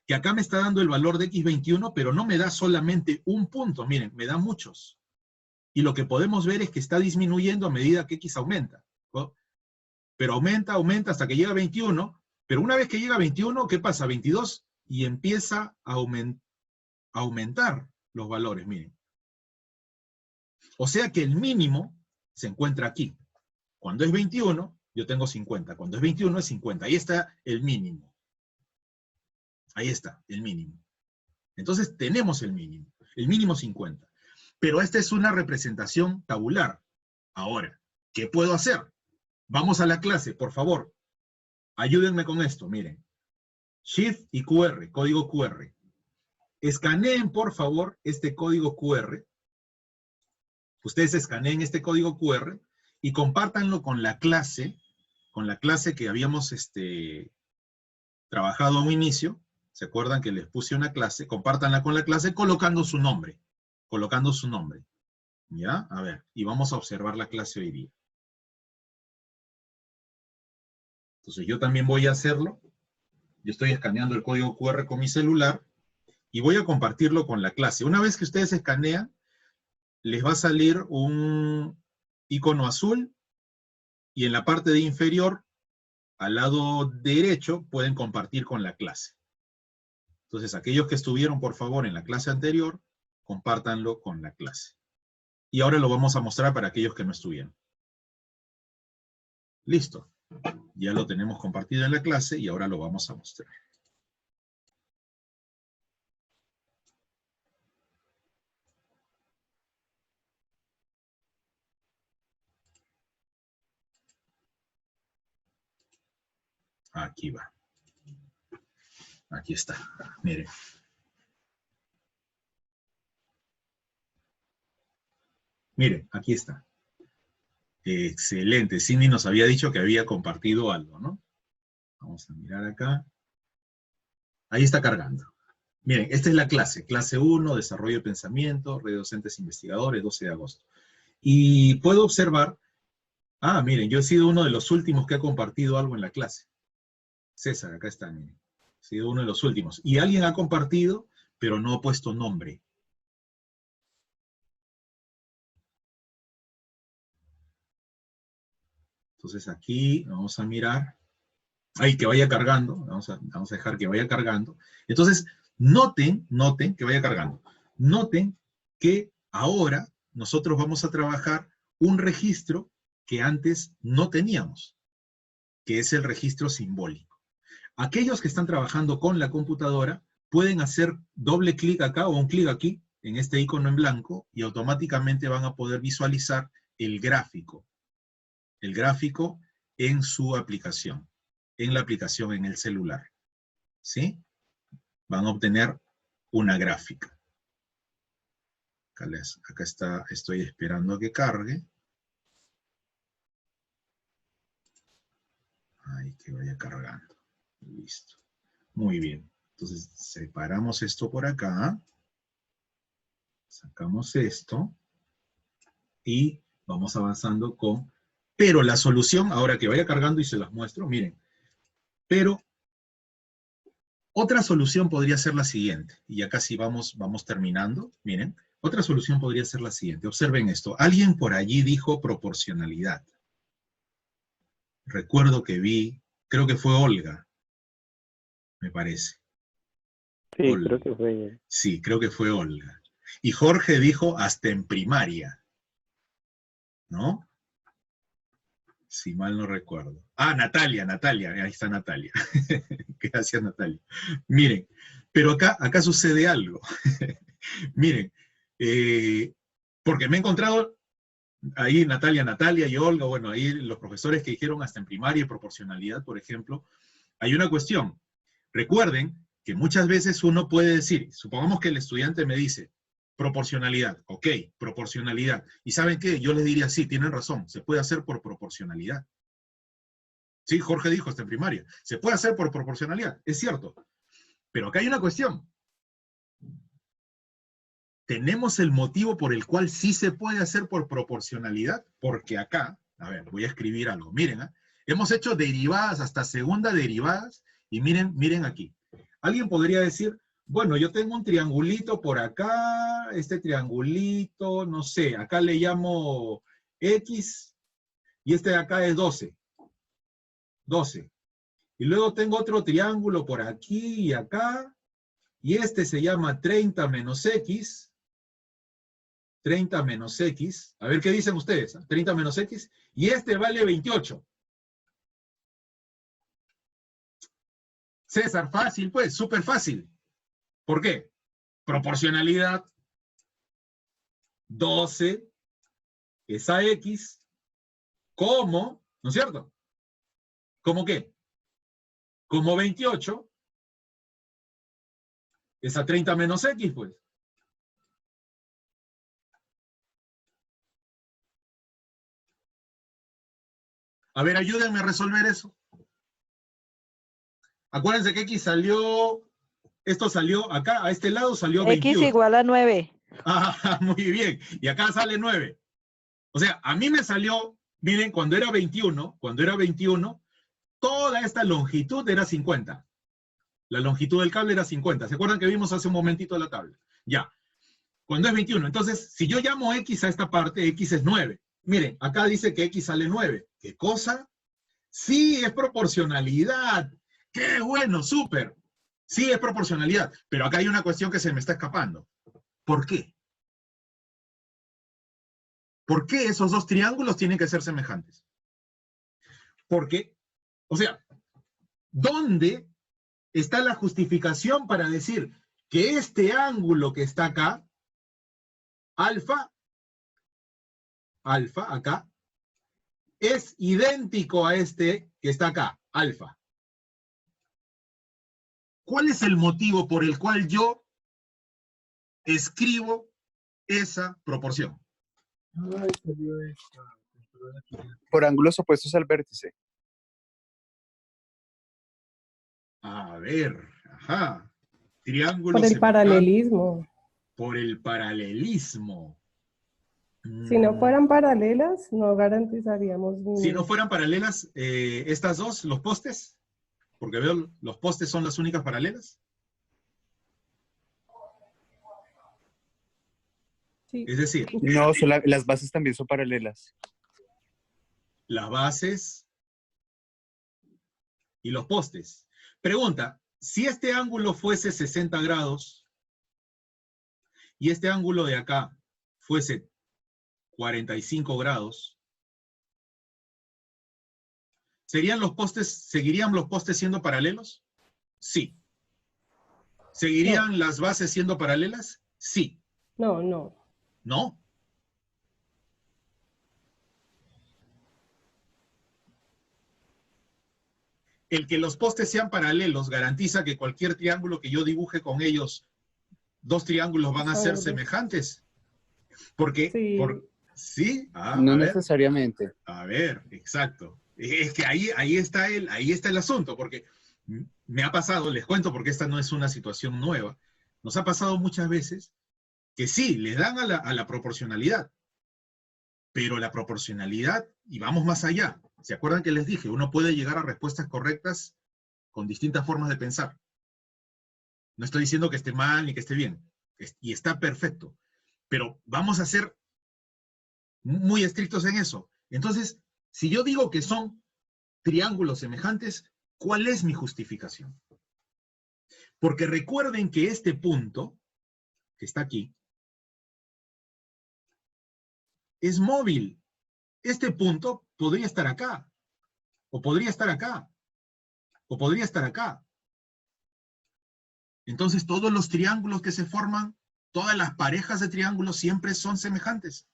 Que acá me está dando el valor de x21, pero no me da solamente un punto, miren, me da muchos. Y lo que podemos ver es que está disminuyendo a medida que x aumenta, ¿no? Pero aumenta hasta que llega a 21, pero una vez que llega a 21, ¿qué pasa? 22, y empieza a aumentar los valores, miren. O sea que el mínimo se encuentra aquí. Cuando es 21, yo tengo 50. Cuando es 21 es 50. Ahí está el mínimo. Ahí está, el mínimo. Entonces tenemos el mínimo 50. Pero esta es una representación tabular. Ahora, ¿qué puedo hacer? Vamos a la clase, por favor. Ayúdenme con esto, miren. Shift y QR, código QR. Escaneen, por favor, este código QR. Ustedes escaneen este código QR y compártanlo con la clase que habíamos trabajado a un inicio. ¿Se acuerdan que les puse una clase? Compártanla con la clase colocando su nombre. ¿Ya? A ver, y vamos a observar la clase hoy día. Entonces yo también voy a hacerlo. Yo estoy escaneando el código QR con mi celular y voy a compartirlo con la clase. Una vez que ustedes escanean, les va a salir un icono azul y en la parte de inferior, al lado derecho, pueden compartir con la clase. Entonces, aquellos que estuvieron, por favor, en la clase anterior, compártanlo con la clase. Y ahora lo vamos a mostrar para aquellos que no estuvieron. Listo. Ya lo tenemos compartido en la clase y ahora lo vamos a mostrar. Aquí va. Aquí está. Miren. Miren, aquí está. Excelente. Cindy nos había dicho que había compartido algo, ¿no? Vamos a mirar acá. Ahí está cargando. Miren, esta es la clase. Clase 1, Desarrollo de Pensamiento, Red de Docentes Investigadores, 12 de agosto. Y puedo observar, miren, yo he sido uno de los últimos que ha compartido algo en la clase. César, acá está, miren. He sido uno de los últimos. Y alguien ha compartido, pero no ha puesto nombre. Entonces aquí vamos a mirar. Ay, que vaya cargando. Vamos a dejar que vaya cargando. Entonces, noten que vaya cargando. Noten que ahora nosotros vamos a trabajar un registro que antes no teníamos, que es el registro simbólico. Aquellos que están trabajando con la computadora pueden hacer doble clic acá o un clic aquí, en este icono en blanco, y automáticamente van a poder visualizar el gráfico. El gráfico en su aplicación, en la aplicación en el celular. ¿Sí? Van a obtener una gráfica. Acá está, estoy esperando a que cargue. Ay, que vaya cargando. Listo. Muy bien. Entonces, separamos esto por acá. Sacamos esto. Y vamos avanzando con... Pero la solución, ahora que vaya cargando y se las muestro, miren. Pero otra solución podría ser la siguiente. Y ya casi vamos terminando. Miren, otra solución podría ser la siguiente. Observen esto. Alguien por allí dijo proporcionalidad. Recuerdo que vi, creo que fue Olga, me parece. Sí, Olga. creo que fue ella. Sí, creo que fue Olga. Y Jorge dijo hasta en primaria, ¿no? Si mal no recuerdo. Ah, Natalia, ahí está Natalia. Gracias, Natalia. Miren, pero acá sucede algo. Miren, porque me he encontrado ahí Natalia y Olga, bueno, ahí los profesores que dijeron hasta en primaria y proporcionalidad, por ejemplo, hay una cuestión. Recuerden que muchas veces uno puede decir, supongamos que el estudiante me dice, proporcionalidad, ok, proporcionalidad. ¿Y saben qué? Yo les diría, sí, tienen razón, se puede hacer por proporcionalidad. Sí, Jorge dijo hasta en primaria, se puede hacer por proporcionalidad, es cierto. Pero acá hay una cuestión. ¿Tenemos el motivo por el cual sí se puede hacer por proporcionalidad? Porque acá, a ver, voy a escribir algo. Miren, hemos hecho derivadas hasta segunda derivadas y miren aquí. Alguien podría decir, bueno, yo tengo un triangulito por acá, este triangulito, no sé, acá le llamo X y este de acá es 12. 12. Y luego tengo otro triángulo por aquí y acá, y este se llama 30 menos X. 30 menos X. A ver, ¿qué dicen ustedes? 30 menos X. Y este vale 28. César, fácil pues, súper fácil. ¿Por qué? Proporcionalidad. 12 es a X. ¿Cómo? ¿No es cierto? ¿Cómo qué? Como 28 es a 30 menos X, pues. A ver, ayúdenme a resolver eso. Acuérdense que X salió, esto salió acá, a este lado salió 21. X igual a 9. Ah, muy bien. Y acá sale 9. O sea, a mí me salió, miren, cuando era 21, toda esta longitud era 50. La longitud del cable era 50. ¿Se acuerdan que vimos hace un momentito la tabla? Ya. Cuando es 21. Entonces, si yo llamo X a esta parte, X es 9. Miren, acá dice que X sale 9. ¿Qué cosa? Sí, es proporcionalidad. ¡Qué bueno! ¡Súper! Sí, es proporcionalidad. Pero acá hay una cuestión que se me está escapando. ¿Por qué? ¿Por qué esos dos triángulos tienen que ser semejantes? Porque, o sea, ¿dónde está la justificación para decir que este ángulo que está acá, alfa, acá, es idéntico a este que está acá, alfa? ¿Cuál es el motivo por el cual yo escribo esa proporción? Por ángulos opuestos al vértice. A ver, ajá. Triángulo por el paralelismo. Por el paralelismo. Si no fueran paralelas, no garantizaríamos ningún. Si no fueran paralelas, estas dos, los postes, porque veo los postes son las únicas paralelas. Sí. Es decir, no, las bases también son paralelas. Las bases y los postes. Pregunta, si este ángulo fuese 60 grados y este ángulo de acá fuese 45 grados, ¿seguirían los postes siendo paralelos? Sí. ¿Seguirían las bases siendo paralelas? Sí. No. ¿No? El que los postes sean paralelos garantiza que cualquier triángulo que yo dibuje con ellos, dos triángulos van a ser semejantes. Porque, sí. ¿sí? No necesariamente. A ver, exacto. Es que ahí está el asunto, porque me ha pasado, les cuento porque esta no es una situación nueva, nos ha pasado muchas veces que sí, les dan a la proporcionalidad, pero la proporcionalidad, y vamos más allá, ¿se acuerdan que les dije? Uno puede llegar a respuestas correctas con distintas formas de pensar. No estoy diciendo que esté mal ni que esté bien, y está perfecto, pero vamos a ser muy estrictos en eso. Entonces, si yo digo que son triángulos semejantes, ¿cuál es mi justificación? Porque recuerden que este punto, que está aquí, es móvil. Este punto podría estar acá, o podría estar acá, o podría estar acá. Entonces todos los triángulos que se forman, todas las parejas de triángulos siempre son semejantes.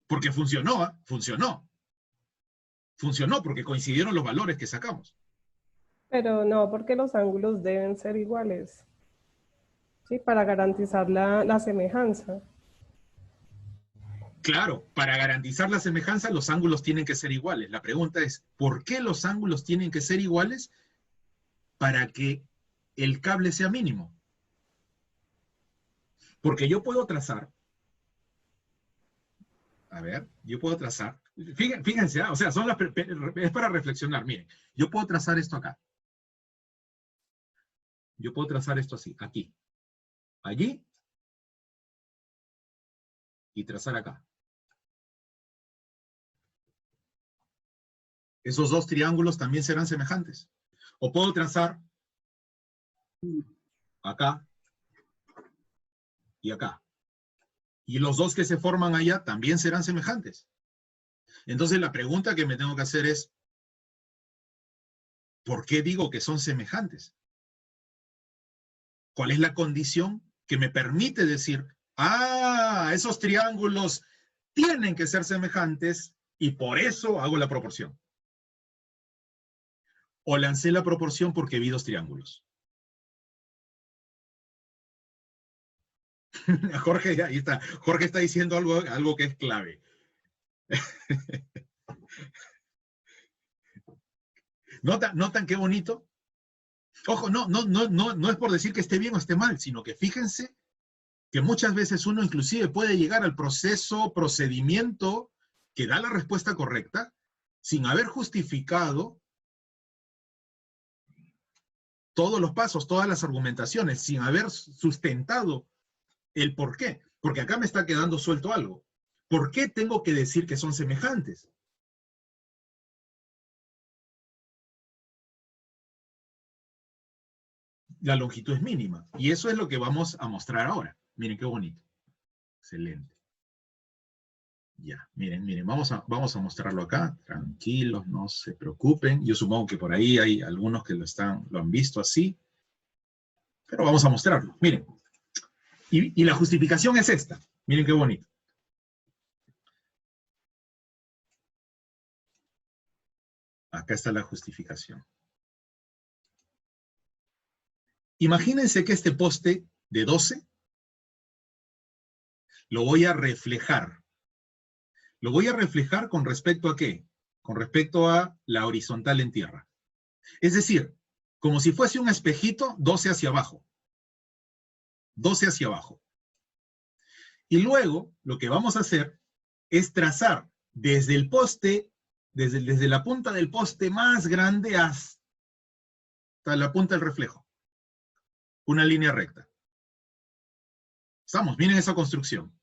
Porque funcionó, ¿eh? Funcionó. Funcionó porque coincidieron los valores que sacamos. Pero no, porque los ángulos deben ser iguales, ¿sí? Para garantizar la semejanza. Claro, para garantizar la semejanza, los ángulos tienen que ser iguales. La pregunta es, ¿por qué los ángulos tienen que ser iguales? Para que el cable sea mínimo. Porque yo puedo trazar, a ver, yo puedo trazar, fíjense, o sea, es para reflexionar, miren, yo puedo trazar esto acá. Yo puedo trazar esto así, aquí, allí, y trazar acá. Esos dos triángulos también serán semejantes. O puedo trazar acá y acá. Y los dos que se forman allá también serán semejantes. Entonces la pregunta que me tengo que hacer es, ¿por qué digo que son semejantes? ¿Cuál es la condición que me permite decir, ah, esos triángulos tienen que ser semejantes y por eso hago la proporción? O lancé la proporción porque vi dos triángulos. Jorge, ahí está. Jorge está diciendo algo que es clave. ¿Notan qué bonito? Ojo, no es por decir que esté bien o esté mal, sino que fíjense que muchas veces uno inclusive puede llegar al procedimiento que da la respuesta correcta sin haber justificado todos los pasos, todas las argumentaciones, sin haber sustentado el por qué. Porque acá me está quedando suelto algo. ¿Por qué tengo que decir que son semejantes? La longitud es mínima. Y eso es lo que vamos a mostrar ahora. Miren qué bonito. Excelente. Ya, miren, vamos a mostrarlo acá. Tranquilos, no se preocupen. Yo supongo que por ahí hay algunos que lo han visto así. Pero vamos a mostrarlo. Miren. Y la justificación es esta. Miren qué bonito. Acá está la justificación. Imagínense que este poste de 12 lo voy a reflejar. ¿Lo voy a reflejar con respecto a qué? Con respecto a la horizontal en tierra. Es decir, como si fuese un espejito, 12 hacia abajo. 12 hacia abajo. Y luego, lo que vamos a hacer es trazar desde el poste, desde la punta del poste más grande hasta la punta del reflejo. Una línea recta. Estamos, miren esa construcción.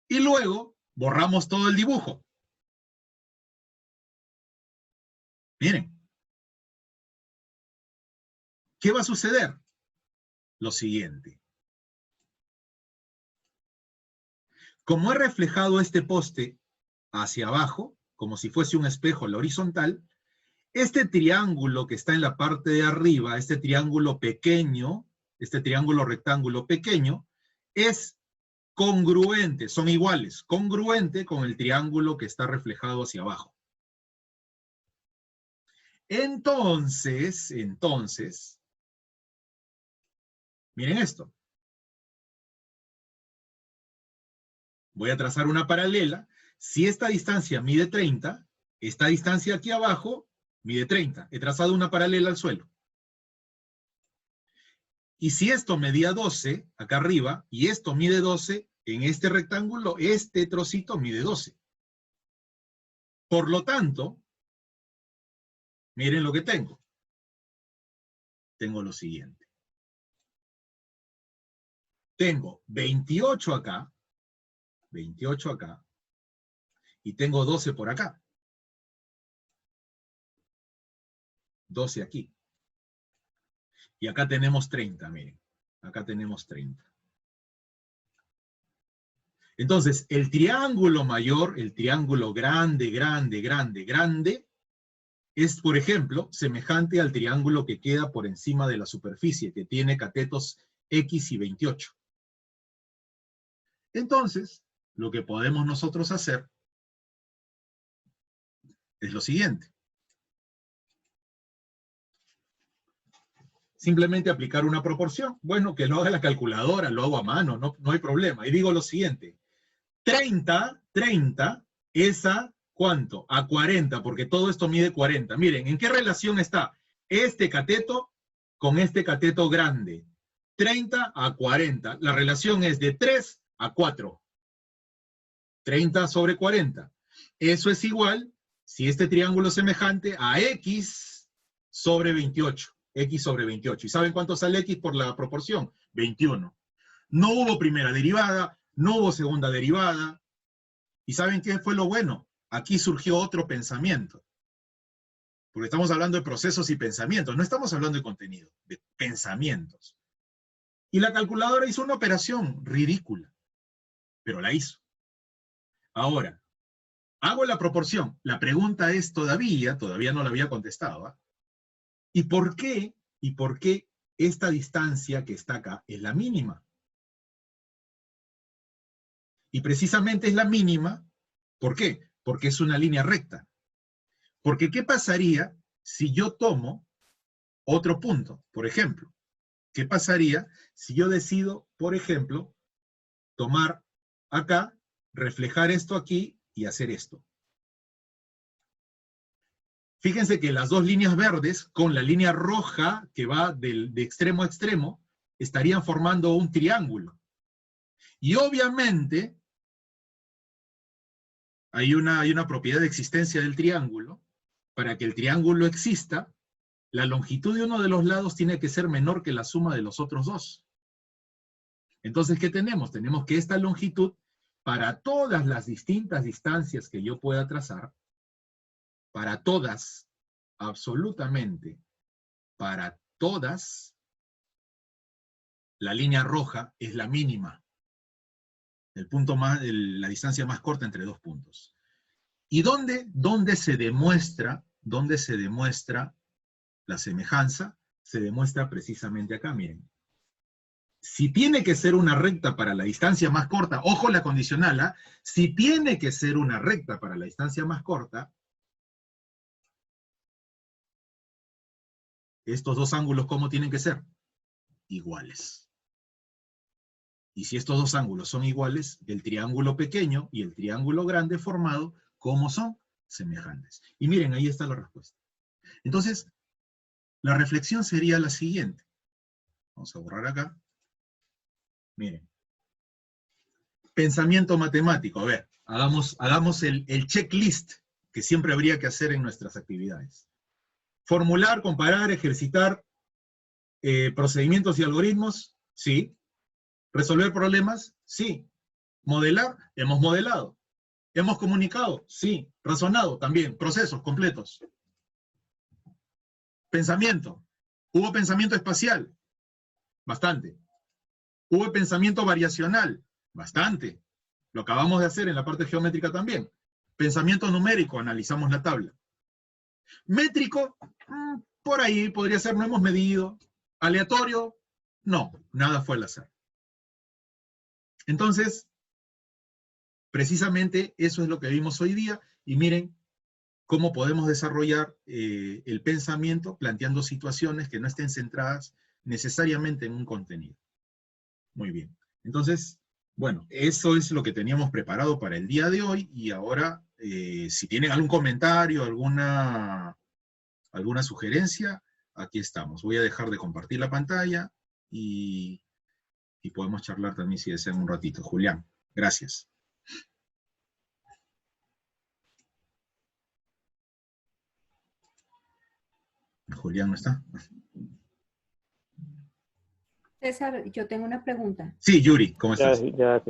Y luego, borramos todo el dibujo. Miren. ¿Qué va a suceder? Lo siguiente. Como he reflejado este poste hacia abajo, como si fuese un espejo en la horizontal, este triángulo que está en la parte de arriba, este triángulo pequeño, este triángulo rectángulo pequeño, es congruente, son iguales, congruente con el triángulo que está reflejado hacia abajo. Entonces, miren esto. Voy a trazar una paralela. Si esta distancia mide 30, esta distancia aquí abajo mide 30. He trazado una paralela al suelo. Y si esto medía 12, acá arriba, y esto mide 12, en este rectángulo, este trocito mide 12. Por lo tanto, miren lo que tengo. Tengo lo siguiente. Tengo 28 acá, y tengo 12 por acá. 12 aquí. Y acá tenemos 30, miren. Acá tenemos 30. Entonces, el triángulo mayor, el triángulo grande, grande, grande, grande, es, por ejemplo, semejante al triángulo que queda por encima de la superficie, que tiene catetos X y 28. Entonces, lo que podemos nosotros hacer es lo siguiente. Simplemente aplicar una proporción. Bueno, que lo haga la calculadora, lo hago a mano, no hay problema. Y digo lo siguiente. 30 es a ¿cuánto? A 40, porque todo esto mide 40. Miren, ¿en qué relación está este cateto con este cateto grande? 30 a 40. La relación es de 3 a 4. 30 sobre 40. Eso es igual, si este triángulo es semejante, a X sobre 28. X sobre 28. ¿Y saben cuánto sale X por la proporción? 21. No hubo primera derivada, no hubo segunda derivada. ¿Y saben qué fue lo bueno? Aquí surgió otro pensamiento. Porque estamos hablando de procesos y pensamientos, no estamos hablando de contenido, de pensamientos. Y la calculadora hizo una operación ridícula, pero la hizo. Ahora, hago la proporción. La pregunta es todavía no la había contestado, ¿eh? ¿Y por qué esta distancia que está acá es la mínima? Y precisamente es la mínima, ¿por qué? Porque es una línea recta. Porque ¿qué pasaría si yo tomo otro punto? Por ejemplo, ¿qué pasaría si yo decido, por ejemplo, tomar acá, reflejar esto aquí y hacer esto? Fíjense que las dos líneas verdes con la línea roja que va de extremo a extremo estarían formando un triángulo. Y obviamente hay una propiedad de existencia del triángulo. Para que el triángulo exista, la longitud de uno de los lados tiene que ser menor que la suma de los otros dos. Entonces, ¿qué tenemos? Tenemos que esta longitud, para todas las distintas distancias que yo pueda trazar, para todas, absolutamente, para todas, la línea roja es la mínima. La distancia más corta entre dos puntos. ¿Y dónde se demuestra la semejanza? Se demuestra precisamente acá, miren. Si tiene que ser una recta para la distancia más corta, ojo la condicional, ¿ah? Si tiene que ser una recta para la distancia más corta, estos dos ángulos, ¿cómo tienen que ser? Iguales. Y si estos dos ángulos son iguales, el triángulo pequeño y el triángulo grande formado, ¿cómo son? Semejantes. Y miren, ahí está la respuesta. Entonces, la reflexión sería la siguiente. Vamos a borrar acá. Miren. Pensamiento matemático. A ver, hagamos el checklist que siempre habría que hacer en nuestras actividades. Formular, comparar, ejercitar procedimientos y algoritmos, sí. Resolver problemas, sí. Modelar, hemos modelado. ¿Hemos comunicado? Sí. Razonado también. Procesos completos. Pensamiento. ¿Hubo pensamiento espacial? Bastante. ¿Hubo pensamiento variacional? Bastante. Lo acabamos de hacer en la parte geométrica también. Pensamiento numérico, analizamos la tabla. Métrico, por ahí podría ser, no hemos medido. Aleatorio, no, nada fue al azar. Entonces, precisamente eso es lo que vimos hoy día, y miren cómo podemos desarrollar el pensamiento planteando situaciones que no estén centradas necesariamente en un contenido. Muy bien. Entonces, bueno, eso es lo que teníamos preparado para el día de hoy, y ahora, si tienen algún comentario, alguna sugerencia, aquí estamos. Voy a dejar de compartir la pantalla y podemos charlar también si desean un ratito. Julián, gracias. Julián no está. César, yo tengo una pregunta. Sí, Yuri, ¿cómo estás? Ya.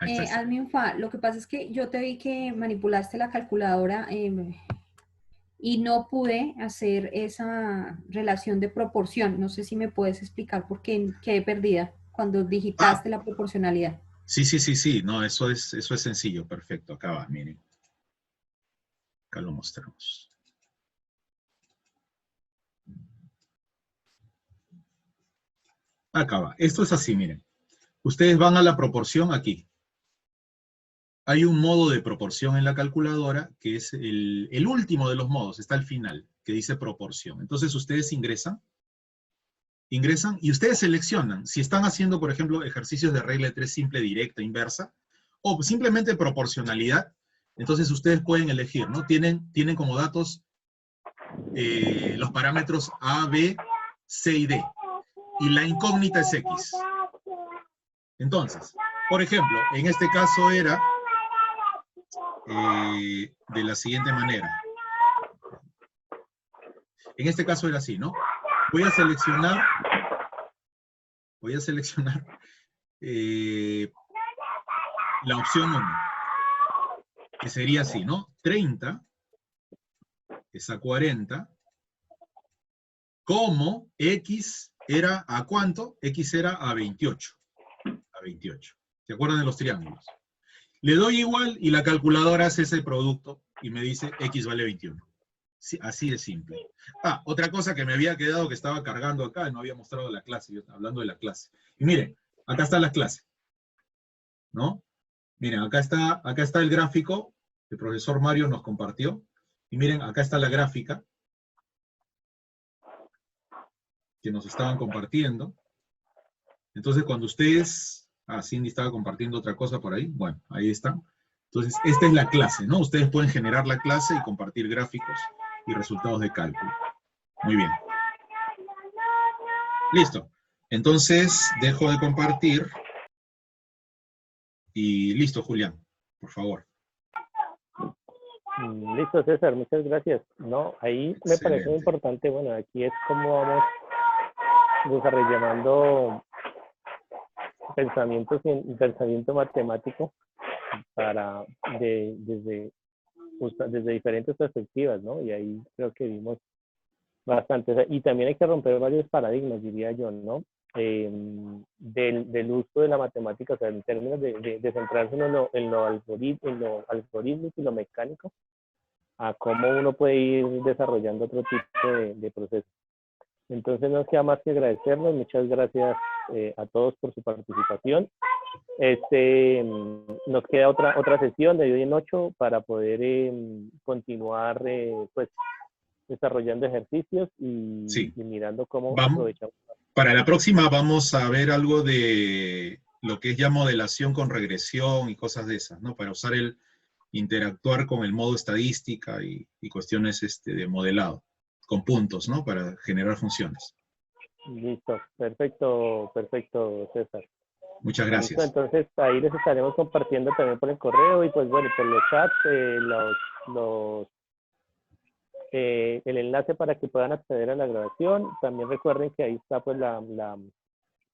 Hazme un favor, lo que pasa es que yo te vi que manipulaste la calculadora y no pude hacer esa relación de proporción. No sé si me puedes explicar por qué quedé perdida cuando digitaste la proporcionalidad. Sí, no, eso es sencillo, perfecto. Acá va, miren. Acá lo mostramos. Acá va. Esto es así, miren. Ustedes van a la proporción aquí. Hay un modo de proporción en la calculadora que es el último de los modos, está al final, que dice proporción. Entonces ustedes ingresan y ustedes seleccionan si están haciendo, por ejemplo, ejercicios de regla de 3 simple, directa, inversa, o simplemente proporcionalidad. Entonces ustedes pueden elegir, ¿no? Tienen como datos los parámetros A, B, C y D. Y la incógnita es X. Entonces, por ejemplo, en este caso era de la siguiente manera. En este caso era así, ¿no? Voy a seleccionar la opción 1, que sería así, ¿no? 30 es a 40, como X era ¿a cuánto? X era a 28. A 28. ¿Se acuerdan de los triángulos? Le doy igual y la calculadora hace ese producto y me dice X vale 21. Sí, así de simple. Ah, otra cosa que me había quedado que estaba cargando acá, no había mostrado la clase, yo hablando de la clase. Y miren, acá está la clase, ¿no? Miren, acá está el gráfico que el profesor Mario nos compartió. Y miren, acá está la gráfica que nos estaban compartiendo. Entonces, cuando ustedes... Ah, Cindy estaba compartiendo otra cosa por ahí. Bueno, ahí está. Entonces, esta es la clase, ¿no? Ustedes pueden generar la clase y compartir gráficos y resultados de cálculo. Muy bien. Listo. Entonces, dejo de compartir. Y listo, Julián, por favor. Listo, César, muchas gracias. No, ahí me parece muy importante, bueno, aquí es como vamos desarrollando pensamiento matemático desde diferentes perspectivas, ¿no? Y ahí creo que vimos bastante. Y también hay que romper varios paradigmas, diría yo, ¿no? Del uso de la matemática, o sea, en términos de centrarse en lo algorítmico y lo mecánico, a cómo uno puede ir desarrollando otro tipo de procesos. Entonces no queda más que agradecerles. Muchas gracias a todos por su participación. Nos queda otra sesión de hoy en 8 para poder continuar pues desarrollando ejercicios y mirando cómo aprovechamos. Para la próxima vamos a ver algo de lo que es ya modelación con regresión y cosas de esas, ¿no? Para usar interactuar con el modo estadística y cuestiones de modelado, con puntos, ¿no? Para generar funciones. Listo, perfecto, César. Muchas gracias. Listo, entonces ahí les estaremos compartiendo también por el correo y pues bueno, por los chats, el enlace para que puedan acceder a la grabación. También recuerden que ahí está pues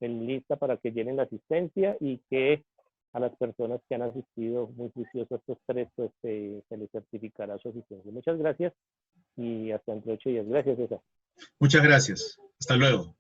en lista para que llenen la asistencia y que a las personas que han asistido muy juiciosos a estos 3, pues se les certificará su asistencia. Muchas gracias y hasta entre 8 días. Gracias, César. Muchas gracias. Hasta luego.